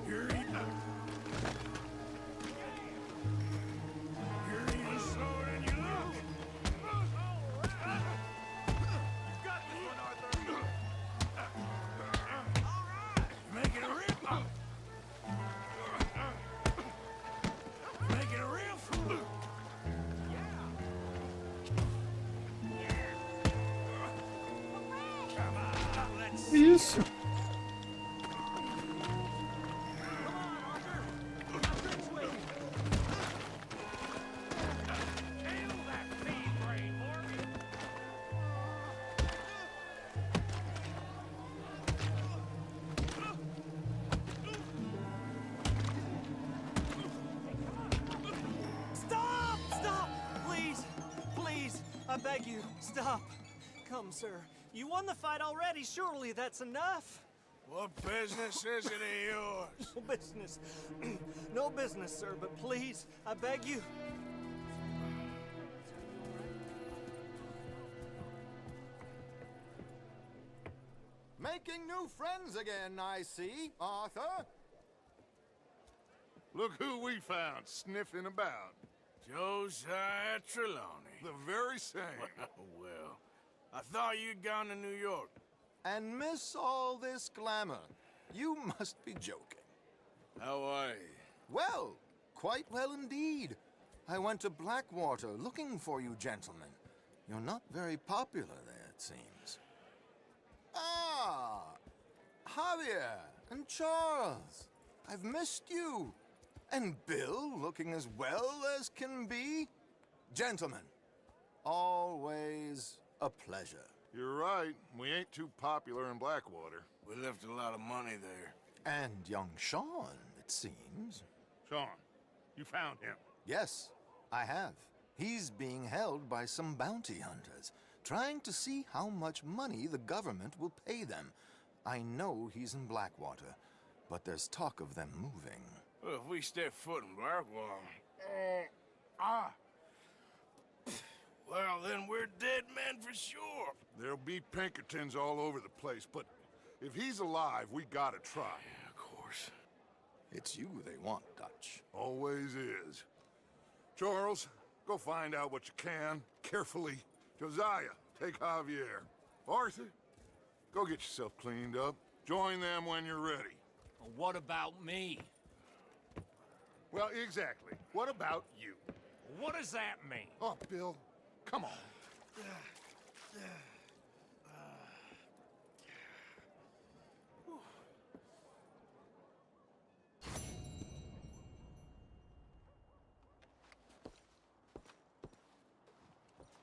[SPEAKER 3] You're eating. You're eating slower than you look.
[SPEAKER 13] You got this one, Arthur. All right.
[SPEAKER 3] Make it a real. Make it a real fool.
[SPEAKER 1] Isso.
[SPEAKER 17] Stop! Stop! Please! Please! I beg you, stop! Come, sir. You won the fight already. Surely that's enough.
[SPEAKER 4] What business is it of yours?
[SPEAKER 17] No business. No business, sir, but please, I beg you.
[SPEAKER 19] Making new friends again, I see, Arthur.
[SPEAKER 8] Look who we found sniffing about.
[SPEAKER 4] Josiah Trelawney.
[SPEAKER 8] The very same.
[SPEAKER 4] Well, I thought you'd gone to New York.
[SPEAKER 19] And miss all this glamour. You must be joking.
[SPEAKER 4] How are you?
[SPEAKER 19] Well, quite well indeed. I went to Blackwater looking for you gentlemen. You're not very popular there, it seems. Ah! Javier and Charles. I've missed you. And Bill looking as well as can be. Gentlemen, always a pleasure.
[SPEAKER 8] You're right. We ain't too popular in Blackwater.
[SPEAKER 4] We left a lot of money there.
[SPEAKER 19] And young Sean, it seems.
[SPEAKER 8] Sean, you found him?
[SPEAKER 19] Yes, I have. He's being held by some bounty hunters, trying to see how much money the government will pay them. I know he's in Blackwater, but there's talk of them moving.
[SPEAKER 4] Well, if we step foot in Blackwater... Well, then we're dead men for sure.
[SPEAKER 8] There'll be Pinkertons all over the place, but if he's alive, we gotta try.
[SPEAKER 4] Yeah, of course.
[SPEAKER 19] It's you they want, Dutch.
[SPEAKER 8] Always is. Charles, go find out what you can, carefully. Josiah, take Javier. Arthur, go get yourself cleaned up. Join them when you're ready.
[SPEAKER 2] Well, what about me?
[SPEAKER 8] Well, exactly. What about you?
[SPEAKER 2] What does that mean?
[SPEAKER 8] Oh, Bill, come on.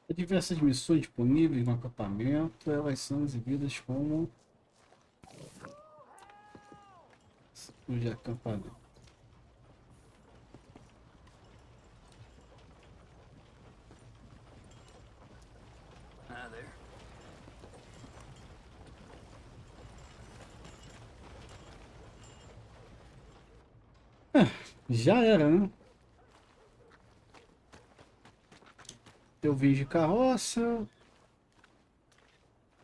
[SPEAKER 1] Há diversas missões disponíveis no acampamento. Elas são exibidas como de acampamento.
[SPEAKER 13] Hi there.
[SPEAKER 1] Já era, né? Eu vim de carroça,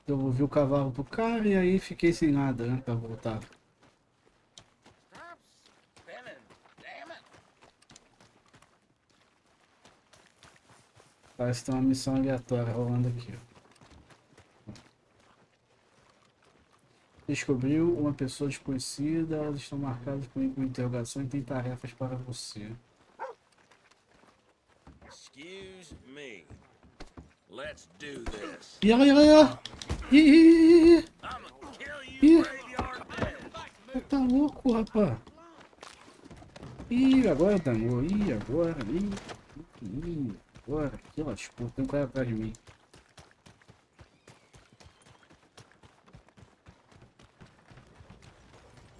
[SPEAKER 1] devolvi o cavalo pro cara e aí fiquei sem nada, né, pra voltar. Parece que tem uma missão aleatória rolando aqui. Descobriu uma pessoa desconhecida, elas estão marcadas com interrogação e tem tarefas para você.
[SPEAKER 2] Excuse me. Let's do this.
[SPEAKER 1] Ih, olha, olha! Ih! Tá louco, rapaz! Ih, agora danou! Ih, agora! Ih, agora! Que lascou, tem um cara atrás de mim.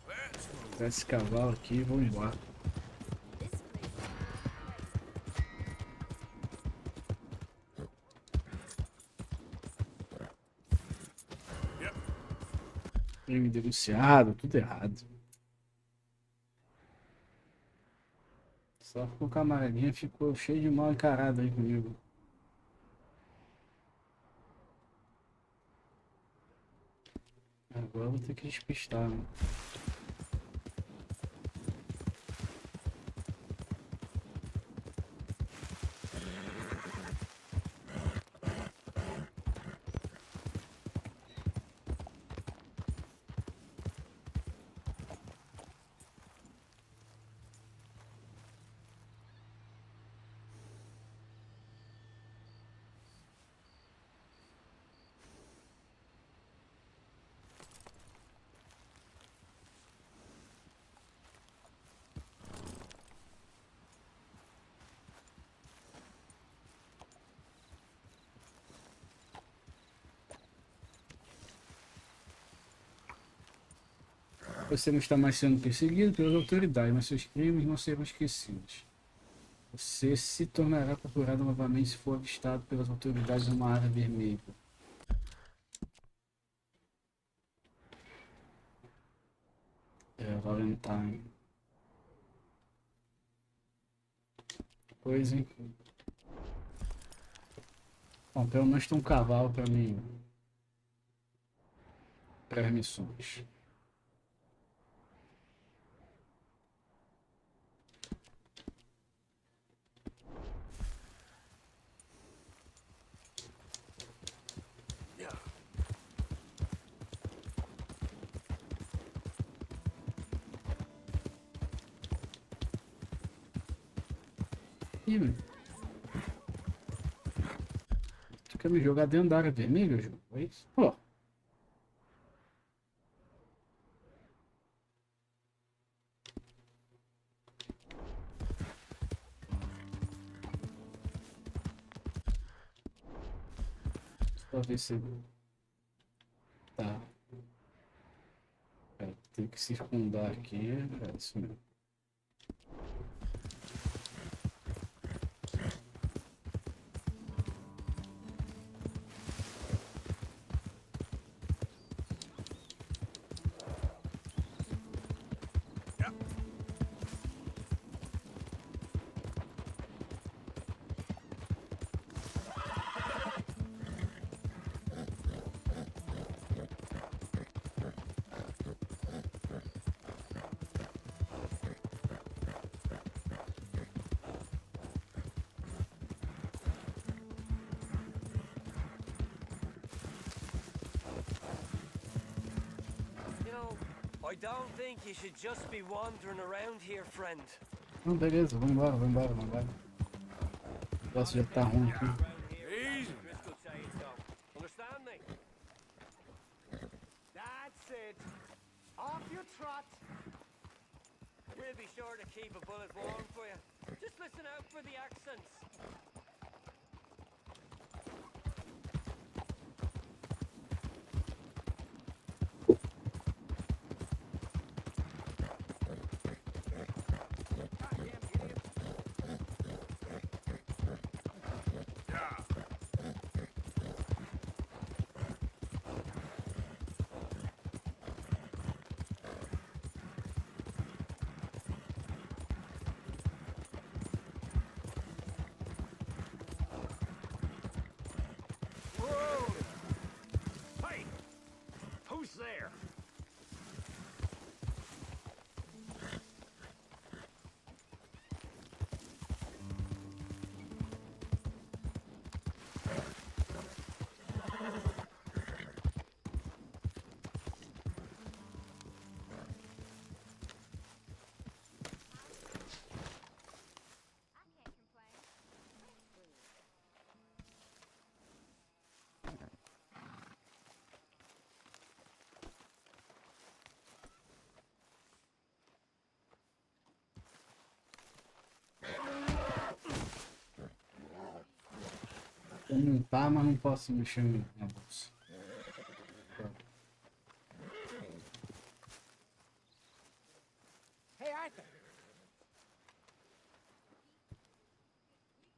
[SPEAKER 1] Vou pegar esse cavalo aqui e vou embora. Crime denunciado, tudo errado. Só que o camaradinha ficou cheio de mal encarado aí comigo. Agora eu vou ter que despistar, né? Você não está mais sendo perseguido pelas autoridades, mas seus crimes não serão esquecidos. Você se tornará procurado novamente se for avistado pelas autoridades numa área vermelha. Valentine. Pois, hein? Bom, pelo menos tem um cavalo para mim. Para as missões. Tu quer me jogar dentro da área vermelha, jogo? É isso? Pô. Só ver se... Tá. Tem que circundar aqui. É isso mesmo.
[SPEAKER 17] I don't think you should just be wandering around here, friend.
[SPEAKER 1] Não, beleza, vamos embora, vamos embora, vamos embora. O negócio já tá ruim aqui.
[SPEAKER 17] Easy. Understand me? That's it. Off your trot. We'll be sure to keep a bullet warm for you. Just listen out for the accents.
[SPEAKER 2] Who's there?
[SPEAKER 1] Não tá, mas não posso mexer na bolsa.
[SPEAKER 10] Hey, Arthur.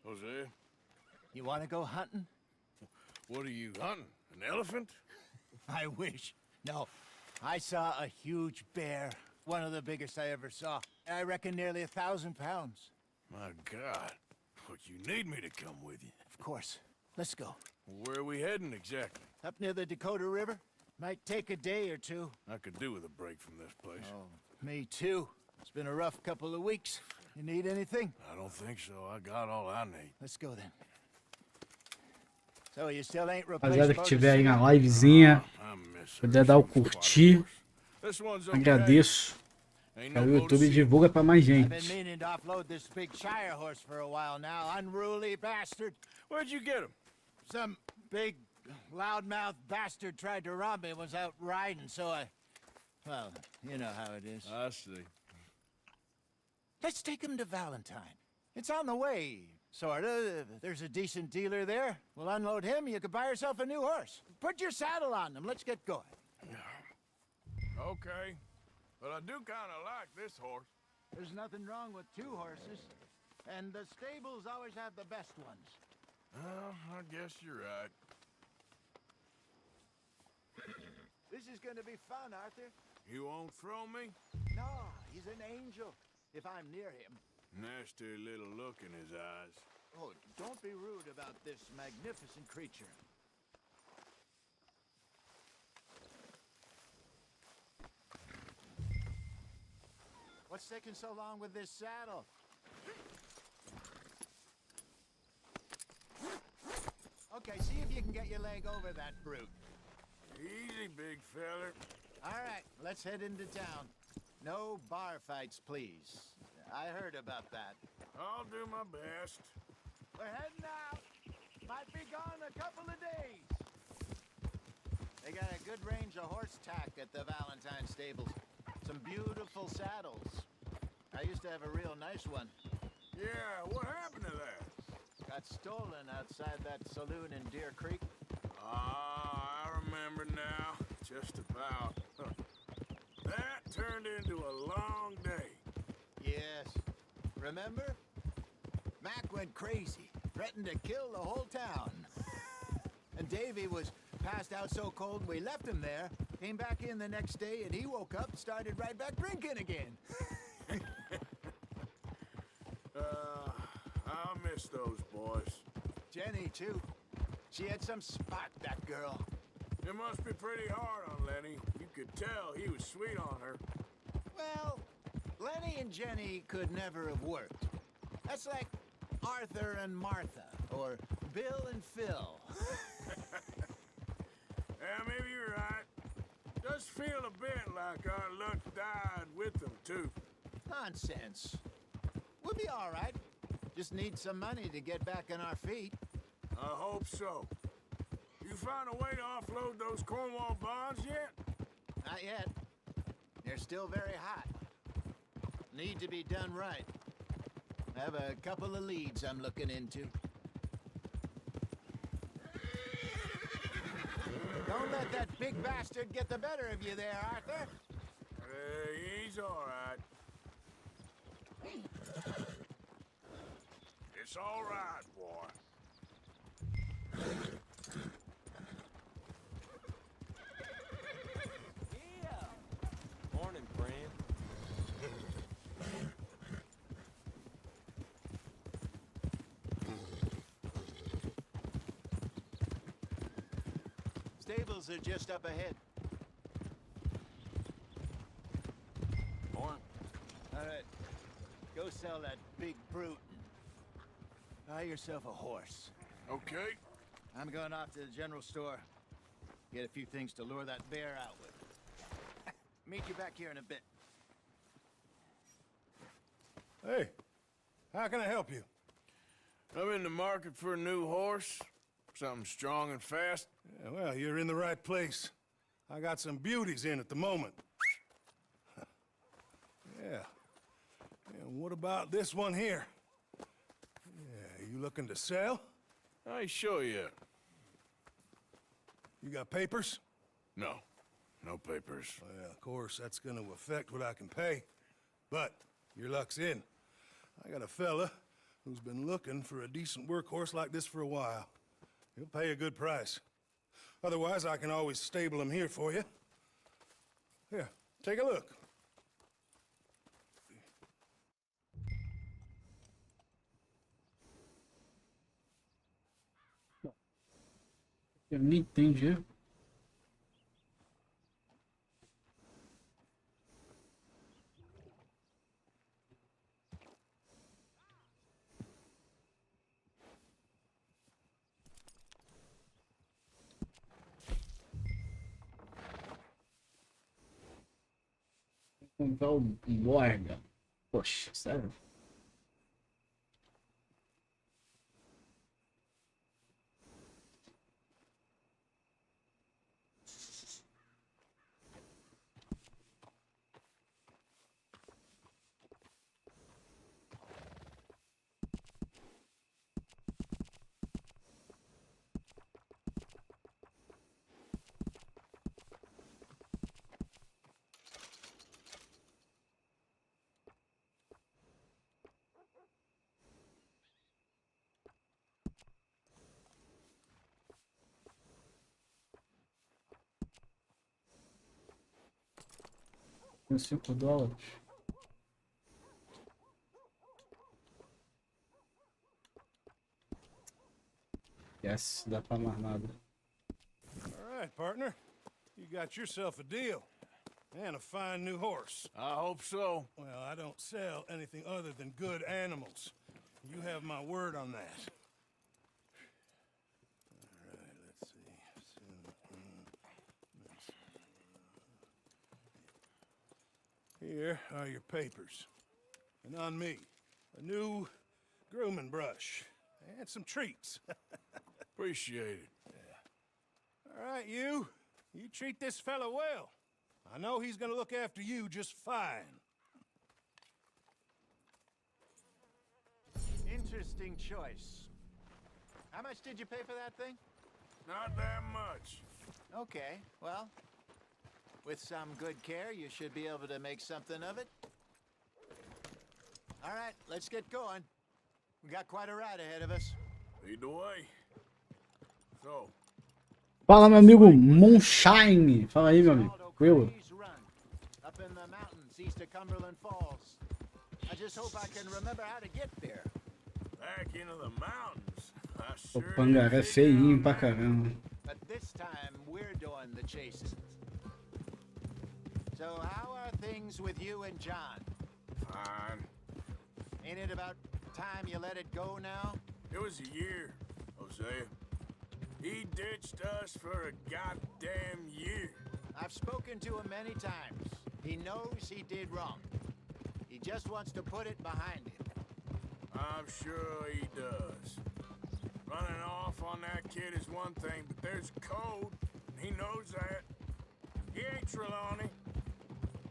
[SPEAKER 3] Jose,
[SPEAKER 10] You want to go hunting?
[SPEAKER 3] what are you hunting? An elephant?
[SPEAKER 10] I wish. No, I saw a huge bear. One of the biggest I ever saw. I reckon nearly 1,000 pounds.
[SPEAKER 3] My God. Look, you need me to come with you.
[SPEAKER 10] Of course. Let's go.
[SPEAKER 3] Where are we heading exactly?
[SPEAKER 10] Up near the Dakota River. Might take a day or two.
[SPEAKER 3] I could do with a break from this place.
[SPEAKER 10] Oh, me too. It's been a rough couple of weeks. You need anything?
[SPEAKER 3] I don't think so. I got all I need.
[SPEAKER 10] Let's go then. So you still ain't
[SPEAKER 1] Rapaziada
[SPEAKER 10] replaced
[SPEAKER 1] que tiver aí na livezinha, puder dar o curtir, agradeço. O YouTube divulga pra mais
[SPEAKER 10] I've been
[SPEAKER 1] gente.
[SPEAKER 10] meaning to offload this big Shire horse for a while now. Unruly bastard.
[SPEAKER 3] Where'd you get him?
[SPEAKER 10] Some big loudmouth bastard tried to rob me and was out riding, so well, you know how it is.
[SPEAKER 3] I see.
[SPEAKER 10] Let's take him to Valentine. It's on the way, sorta. There's a decent dealer there. We'll unload him, you could buy yourself a new horse. Put your saddle on him, let's get going.
[SPEAKER 3] Okay.
[SPEAKER 4] But I do kind of like this horse.
[SPEAKER 10] There's nothing wrong with 2 horses. And the stables always have the best ones.
[SPEAKER 4] Well, I guess you're right.
[SPEAKER 10] This is gonna be fun, Arthur.
[SPEAKER 4] You won't throw me?
[SPEAKER 10] No, he's an angel, if I'm near him.
[SPEAKER 4] Nasty little look in his eyes.
[SPEAKER 10] Oh, don't be rude about this magnificent creature. What's taking so long with this saddle? Okay, see if you can get your leg over that brute.
[SPEAKER 4] Easy, big feller.
[SPEAKER 10] All right, let's head into town. No bar fights, please. I heard about that.
[SPEAKER 4] I'll do my best.
[SPEAKER 10] We're heading out. Might be gone a couple of days. They got a good range of horse tack at the Valentine stables. Some beautiful saddles. I used to have a real nice one.
[SPEAKER 4] Yeah, what happened to that?
[SPEAKER 10] Got stolen outside that saloon in Deer Creek.
[SPEAKER 4] Ah, I remember now. Just about. That turned into a long day.
[SPEAKER 10] Yes. Remember? Mac went crazy, threatened to kill the whole town. And Davy was passed out so cold we left him there, came back in the next day, and he woke up and started right back drinking again.
[SPEAKER 4] I'll miss those boys.
[SPEAKER 10] Jenny, too. She had some spark, that girl.
[SPEAKER 4] It must be pretty hard on Lenny. You could tell he was sweet on her.
[SPEAKER 10] Well, Lenny and Jenny could never have worked. That's like Arthur and Martha, or Bill and Phil.
[SPEAKER 4] Yeah, maybe you're right. Does feel a bit like our luck died with them, too.
[SPEAKER 10] Nonsense. We'll be all right. Just need some money to get back on our feet.
[SPEAKER 4] I hope so. You found a way to offload those Cornwall bonds yet?
[SPEAKER 10] Not yet. They're still very hot. Need to be done right. I have a couple of leads I'm looking into. Don't let that big bastard get the better of you there, Arthur.
[SPEAKER 4] He's all right. It's all right, boy.
[SPEAKER 17] Yeah. Morning, friend.
[SPEAKER 10] Stables are just up ahead.
[SPEAKER 4] Morning.
[SPEAKER 10] All right. Go sell that big brute. Buy yourself a horse.
[SPEAKER 4] Okay.
[SPEAKER 10] I'm going off to the general store. Get a few things to lure that bear out with. Meet you back here in a bit.
[SPEAKER 7] Hey, how can I help you?
[SPEAKER 4] I'm in the market for a new horse. Something strong and fast.
[SPEAKER 7] Yeah, well, you're in the right place. I got some beauties in at the moment. Yeah. And what about this one here? Yeah, you looking to sell?
[SPEAKER 4] I show you.
[SPEAKER 7] You got papers?
[SPEAKER 4] No. No papers.
[SPEAKER 7] Well, of course, that's gonna affect what I can pay. But your luck's in. I got a fella who's been looking for a decent workhorse like this for a while. He'll pay a good price. Otherwise, I can always stable him here for you. Here, take a look.
[SPEAKER 1] Eu nem entendi. Vou comprar um Morgan. Poxa, sério? Com $5. Yes, dá pra mais nada.
[SPEAKER 7] All right, partner. You got yourself a deal. And a fine new horse.
[SPEAKER 4] I hope so.
[SPEAKER 7] Well, I don't sell anything other than good animals. You have my word on that. All right, let's see. Here are your papers. And on me, a new grooming brush. And some treats.
[SPEAKER 4] Appreciate it.
[SPEAKER 7] Yeah. All right, you treat this fella well. I know he's gonna look after you just fine.
[SPEAKER 10] Interesting choice. How much did you pay for that thing?
[SPEAKER 4] Not that much.
[SPEAKER 10] Okay, well, with some good care, you should be able to make something of it. All right, let's get going. We got quite a ride ahead of us.
[SPEAKER 4] Lead the way. So.
[SPEAKER 1] Fala, meu amigo Moonshine. Fala aí, meu amigo. Tranquilo?
[SPEAKER 10] Up in the mountains east of Cumberland Falls. I just hope I can remember how to get there.
[SPEAKER 4] Back into the mountains.
[SPEAKER 1] O Pangaré é feinho pra caramba.
[SPEAKER 10] But this time we're doing the chasing. So how are things with you and John?
[SPEAKER 4] Fine.
[SPEAKER 10] Ain't it about time you let it go now?
[SPEAKER 4] It was a year, Hosea. He ditched us for a goddamn year.
[SPEAKER 10] I've spoken to him many times. He knows he did wrong. He just wants to put it behind him.
[SPEAKER 4] I'm sure he does. Running off on that kid is one thing, but there's code. He knows that. He ain't Trelawney.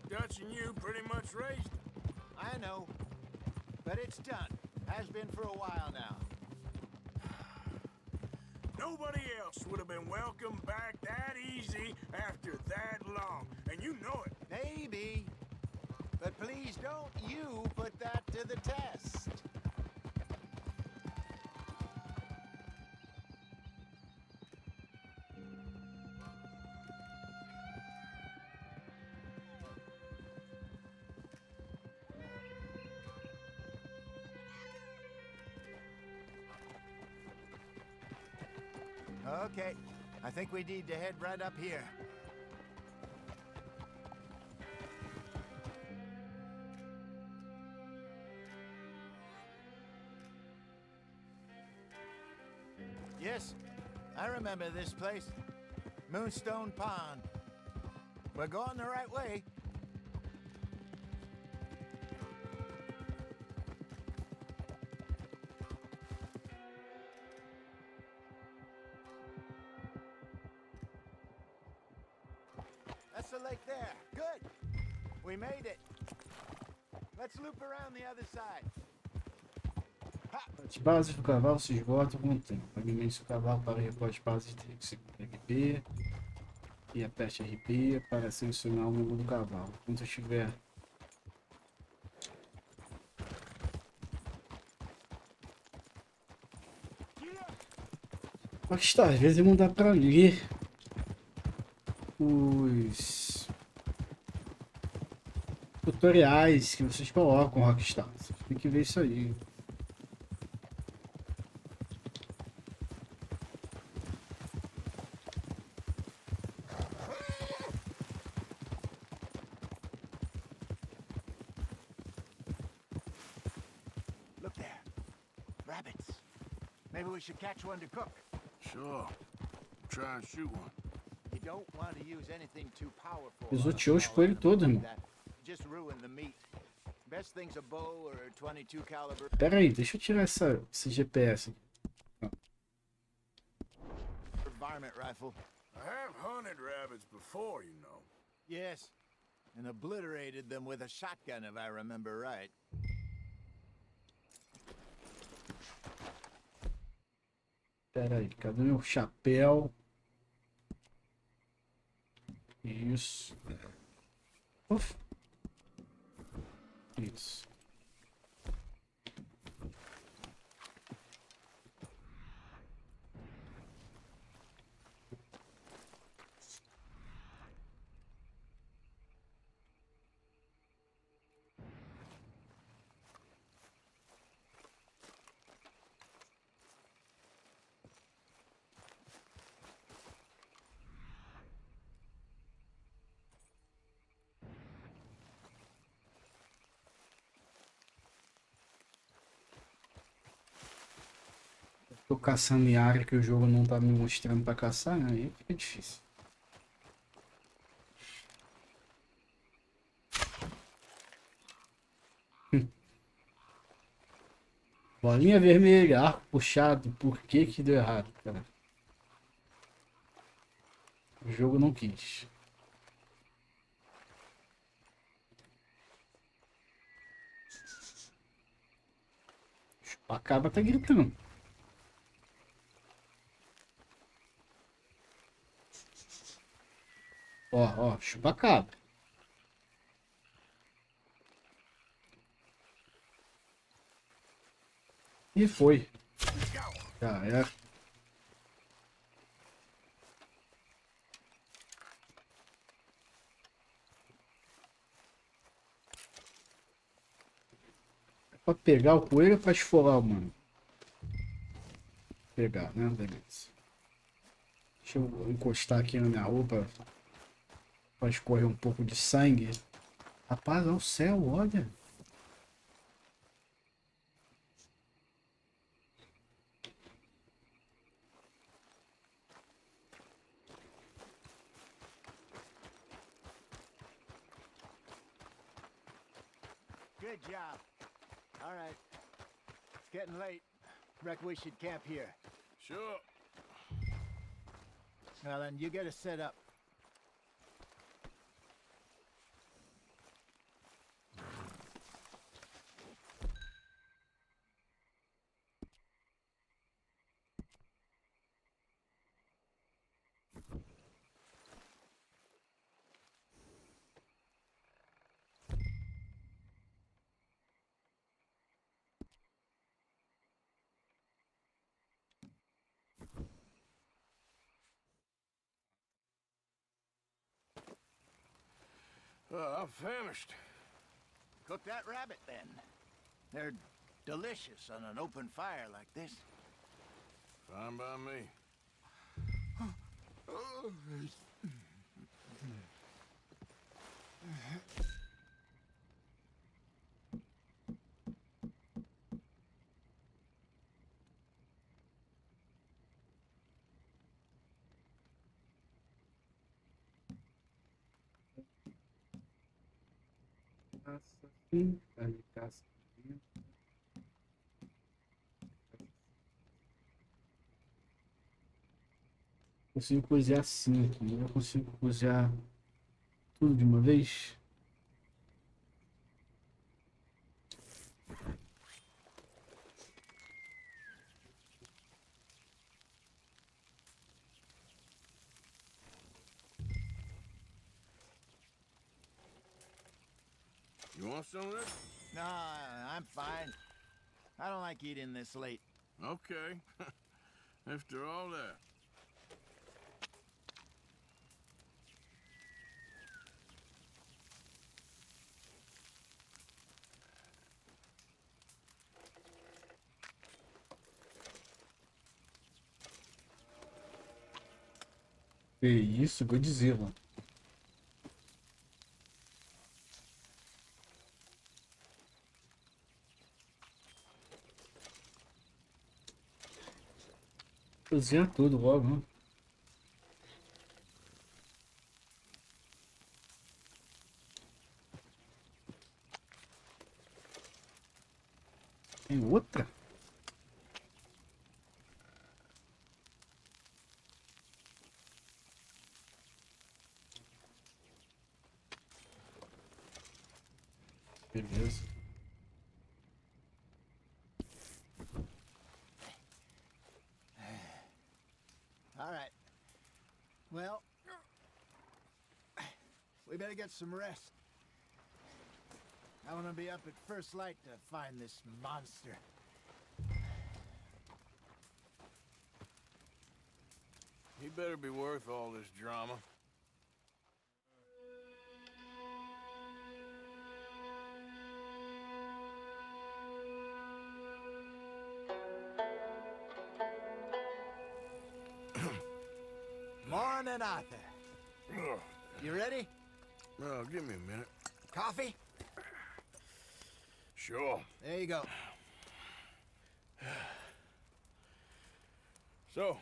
[SPEAKER 4] Dutch and you pretty much raised him.
[SPEAKER 10] I know. But it's done. Has been for a while now.
[SPEAKER 4] Nobody else would have been welcomed back that easy after that long. And you know it.
[SPEAKER 10] Maybe. But please don't you put that to the test. Okay, I think we need to head right up here. Yes, I remember this place. Moonstone Pond. We're going the right way. That's the lake there. Good. We made it. Let's loop around the other side.
[SPEAKER 1] As bases do cavalo se esgotam com o tempo. Alimente o cavalo para repor as bases de RP. E aperte RP para selecionar o membro do cavalo. Quando estiver aqui está, às vezes não dá para ler os tutoriais que vocês colocam, Rockstar. Você tem que ver isso aí.
[SPEAKER 10] Look there. Rabbits. Maybe we should catch one to cook.
[SPEAKER 4] Sure. Try and shoot one.
[SPEAKER 10] You don't want to use anything too powerful.
[SPEAKER 1] Pisoteou os coelhos todos, irmão.
[SPEAKER 10] Just ruin the meat. Best thing's a bow or a 22 caliber.
[SPEAKER 1] Pera aí, deixa eu tirar esse GPS.
[SPEAKER 10] Varmint rifle.
[SPEAKER 4] I have hunted rabbits before, you know.
[SPEAKER 10] Yes, and obliterated them with a shotgun, if I remember right.
[SPEAKER 1] Pera aí, cadê meu chapéu? Isso. Uf. Isso. Tô caçando em área que o jogo não tá me mostrando pra caçar, né? Aí fica difícil. Bolinha vermelha, arco puxado. Por que que deu errado, cara? O jogo não quis. A cabra tá gritando. Ó, chupa-cabra. E foi. Já era. É pra pegar o coelho ou pra esfolar o mano? Pegar, né? Beleza. Deixa eu encostar aqui na minha roupa pra escorrer um pouco de sangue. Rapaz, é o céu, olha.
[SPEAKER 10] Good job. All right. It's getting late. Reckon we should camp here.
[SPEAKER 4] Sure.
[SPEAKER 10] Well, then you get us set up.
[SPEAKER 4] I'm famished.
[SPEAKER 10] Cook that rabbit, then. They're delicious on an open fire like this.
[SPEAKER 4] Fine by me.
[SPEAKER 1] Caça assim, ali caça. Consigo cozinhar 5, eu consigo cozinhar tudo de uma vez.
[SPEAKER 4] You want some of this?
[SPEAKER 10] No, I'm fine. I don't like eating this late.
[SPEAKER 4] Okay. After all that.
[SPEAKER 1] Que isso, Godzilla. Cozinha tudo logo, né? Tem outra? Beleza.
[SPEAKER 10] All right. Well, we better get some rest. I want to be up at first light to find this monster.
[SPEAKER 4] He better be worth all this drama.
[SPEAKER 10] Morning, Arthur. You ready?
[SPEAKER 4] Well, give me a minute.
[SPEAKER 10] Coffee?
[SPEAKER 4] Sure.
[SPEAKER 10] There you go.
[SPEAKER 4] So,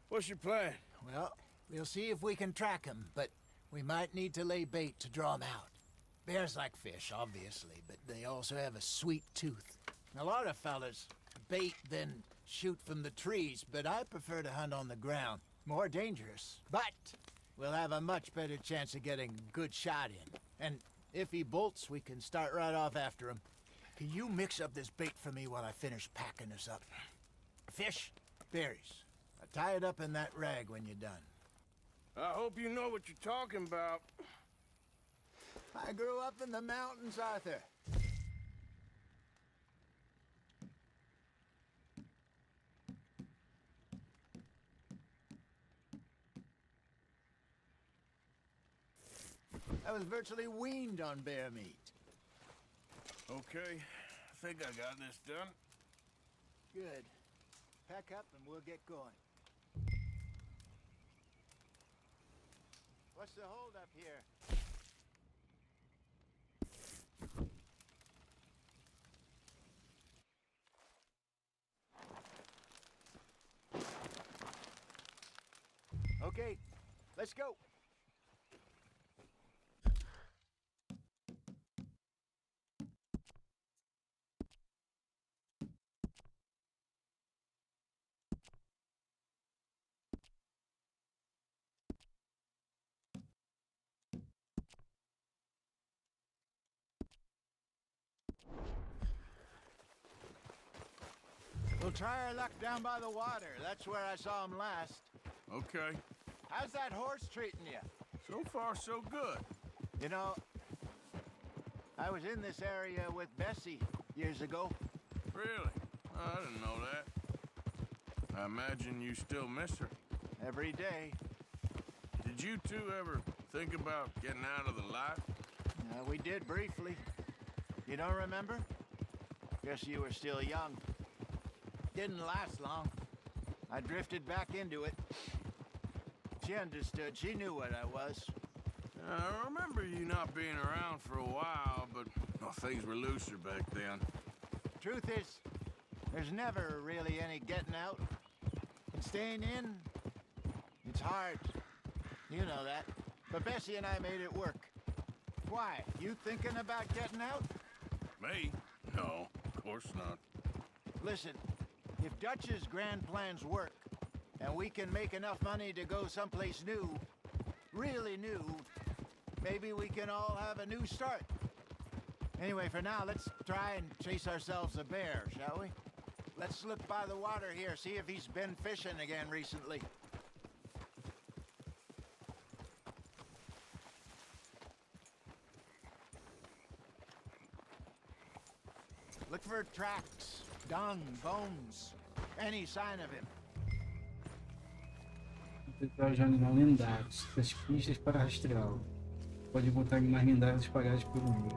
[SPEAKER 4] what's your plan?
[SPEAKER 10] Well, we'll see if we can track him, but we might need to lay bait to draw him out. Bears like fish, obviously, but they also have a sweet tooth. A lot of fellas bait, then shoot from the trees, but I prefer to hunt on the ground. More dangerous, but we'll have a much better chance of getting a good shot in. And if he bolts, we can start right off after him. Can you mix up this bait for me while I finish packing this up? Fish, berries. Tie it up in that rag when you're done.
[SPEAKER 4] I hope you know what you're talking about.
[SPEAKER 10] I grew up in the mountains, Arthur. I was virtually weaned on bear meat.
[SPEAKER 4] Okay, I think I got this done.
[SPEAKER 10] Good. Pack up and we'll get going. What's the hold up here? Okay, let's go. We'll try our luck down by the water. That's where I saw him last.
[SPEAKER 4] Okay.
[SPEAKER 10] How's that horse treating you?
[SPEAKER 4] So far, so good.
[SPEAKER 10] You know, I was in this area with Bessie years ago.
[SPEAKER 4] Really? I didn't know that. I imagine you still miss her.
[SPEAKER 10] Every day.
[SPEAKER 4] Did you two ever think about getting out of the life?
[SPEAKER 10] We did briefly. You don't remember? Guess you were still young. Didn't last long. I drifted back into it. She understood. She knew what I was.
[SPEAKER 4] I remember you not being around for a while, but well, things were looser back then.
[SPEAKER 10] Truth is, there's never really any getting out. And staying in, it's hard. You know that. But Bessie and I made it work. Why? You thinking about getting out?
[SPEAKER 4] Me? No, of course not.
[SPEAKER 10] Listen, if Dutch's grand plans work, and we can make enough money to go someplace new, really new, maybe we can all have a new start. Anyway, for now, let's try and chase ourselves a bear, shall we? Let's look by the water here, see if he's been fishing again recently. Look for tracks, dung, bones, any sign of him.
[SPEAKER 1] Encontrar os animais lendários, das pistas para rastreá-lo. Pode encontrar animais lendários espalhados pelo mundo.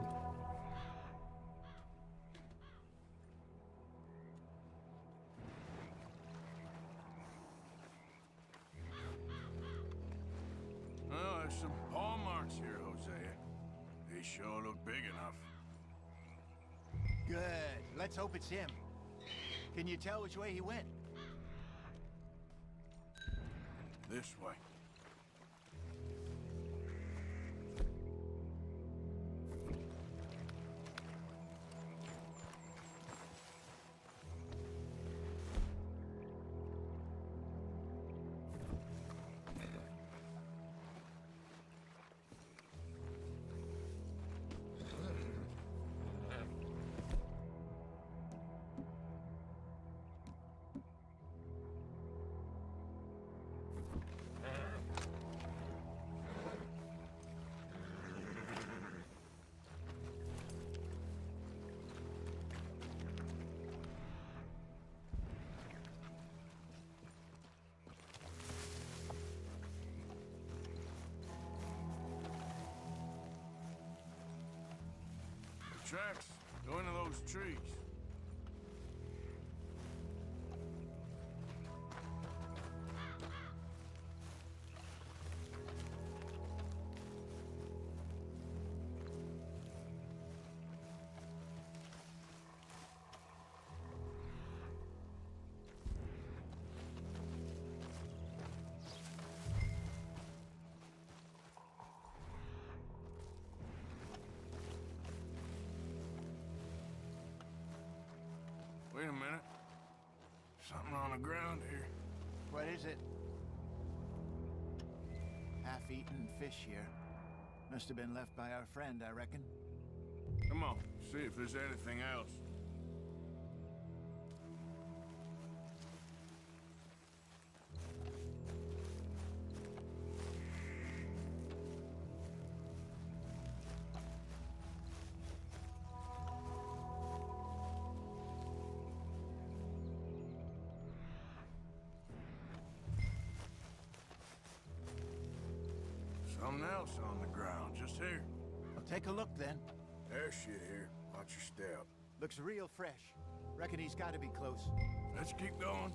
[SPEAKER 4] Well, there's some paw marks here, Hosea. They sure look big enough.
[SPEAKER 10] Good. Let's hope it's him. Can you tell which way he went?
[SPEAKER 4] This way. Tracks go into those trees. a minute. Something on the ground here.
[SPEAKER 10] What is it? Half-eaten fish here. Must have been left by our friend, I reckon.
[SPEAKER 4] Come on, see if there's anything else. Something else on the ground, just here.
[SPEAKER 10] Well, take a look then.
[SPEAKER 4] There's shit here. Watch your step.
[SPEAKER 10] Looks real fresh. Reckon he's got to be close.
[SPEAKER 4] Let's keep going.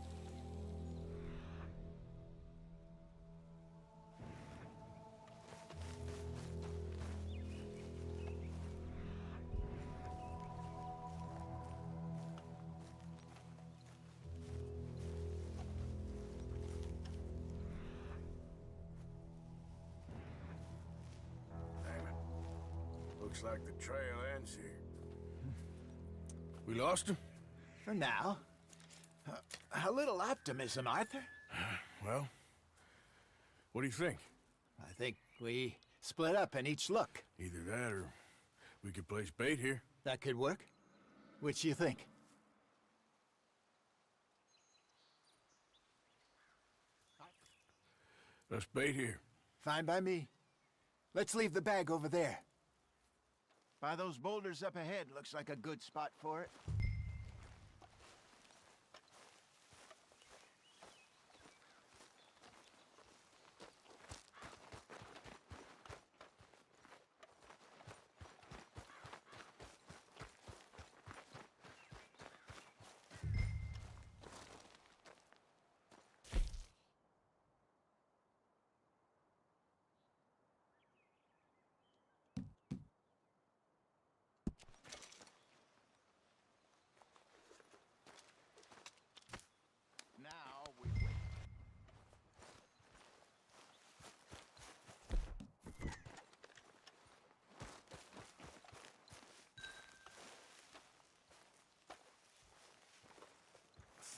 [SPEAKER 4] Looks like the trail ends here. We lost him?
[SPEAKER 10] For now. A little optimism, Arthur.
[SPEAKER 4] Well, what do you think?
[SPEAKER 10] I think we split up and each look.
[SPEAKER 4] Either that or we could place bait here.
[SPEAKER 10] That could work. Which you think?
[SPEAKER 4] Let's bait here.
[SPEAKER 10] Fine by me. Let's leave the bag over there. By those boulders up ahead, looks like a good spot for it. Now we wait.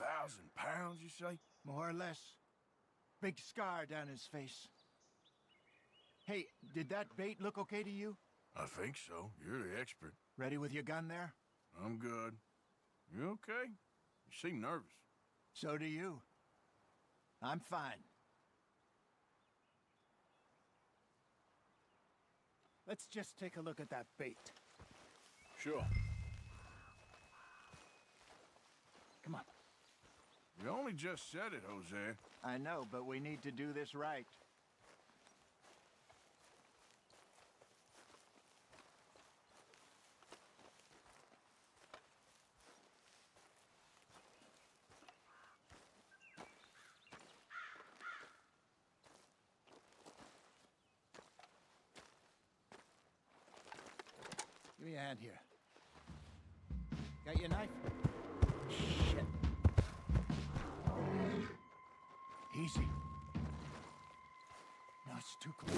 [SPEAKER 4] £1,000, you say?
[SPEAKER 10] More or less. Big scar down his face. Hey, did that bait look okay to you?
[SPEAKER 4] I think so. You're the expert.
[SPEAKER 10] Ready with your gun there?
[SPEAKER 4] I'm good. You okay? You seem nervous.
[SPEAKER 10] So do you. I'm fine. Let's just take a look at that bait.
[SPEAKER 4] Sure.
[SPEAKER 10] Come on.
[SPEAKER 4] You only just said it, Jose.
[SPEAKER 10] I know, but we need to do this right. Give me a hand here. Got your knife? Shit. Easy. No, it's too close.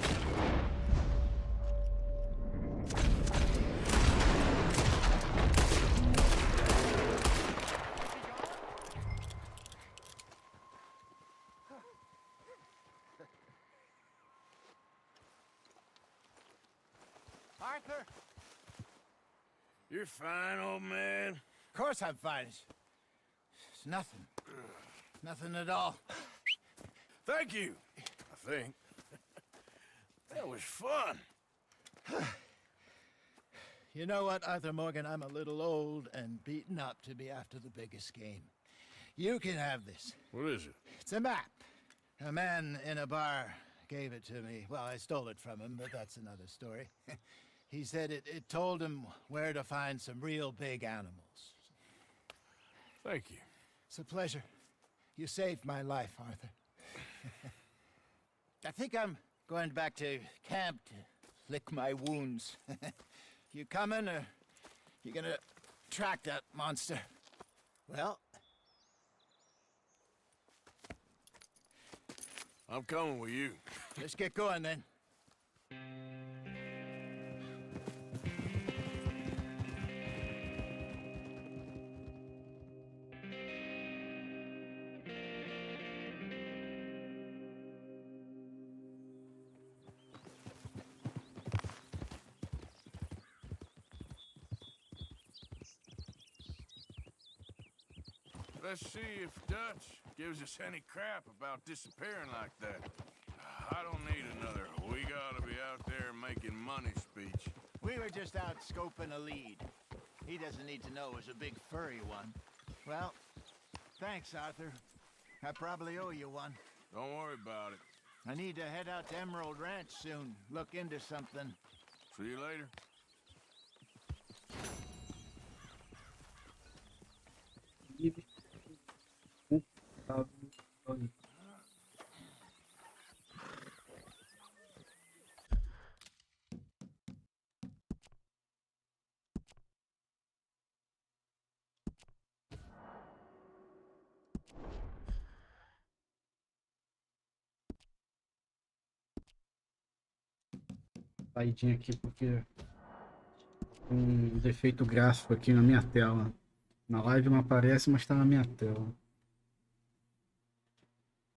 [SPEAKER 10] Arthur!
[SPEAKER 4] You're fine, old man.
[SPEAKER 10] Of course I'm fine. It's nothing. Nothing at all.
[SPEAKER 4] Thank you, I think. That was fun.
[SPEAKER 10] You know what, Arthur Morgan? I'm a little old and beaten up to be after the biggest game. You can have this.
[SPEAKER 4] What is it?
[SPEAKER 10] It's a map. A man in a bar gave it to me. Well, I stole it from him, but that's another story. He said it told him where to find some real big animals.
[SPEAKER 4] Thank you.
[SPEAKER 10] It's a pleasure. You saved my life, Arthur. I think I'm going back to camp to lick my wounds. You coming, or you gonna track that monster? Well,
[SPEAKER 4] I'm coming with you.
[SPEAKER 10] let's get going then.
[SPEAKER 4] Let's see if Dutch gives us any crap about disappearing like that. I don't need another "we gotta be out there making money" speech.
[SPEAKER 10] We were just out scoping a lead. He doesn't need to know it was a big furry one. Well, thanks, Arthur. I probably owe you one.
[SPEAKER 4] Don't worry about it.
[SPEAKER 10] I need to head out to Emerald Ranch soon. Look into something.
[SPEAKER 4] See you later.
[SPEAKER 1] Saidinha aqui porque um defeito gráfico aqui na minha tela. Na live não aparece, mas tá na minha tela.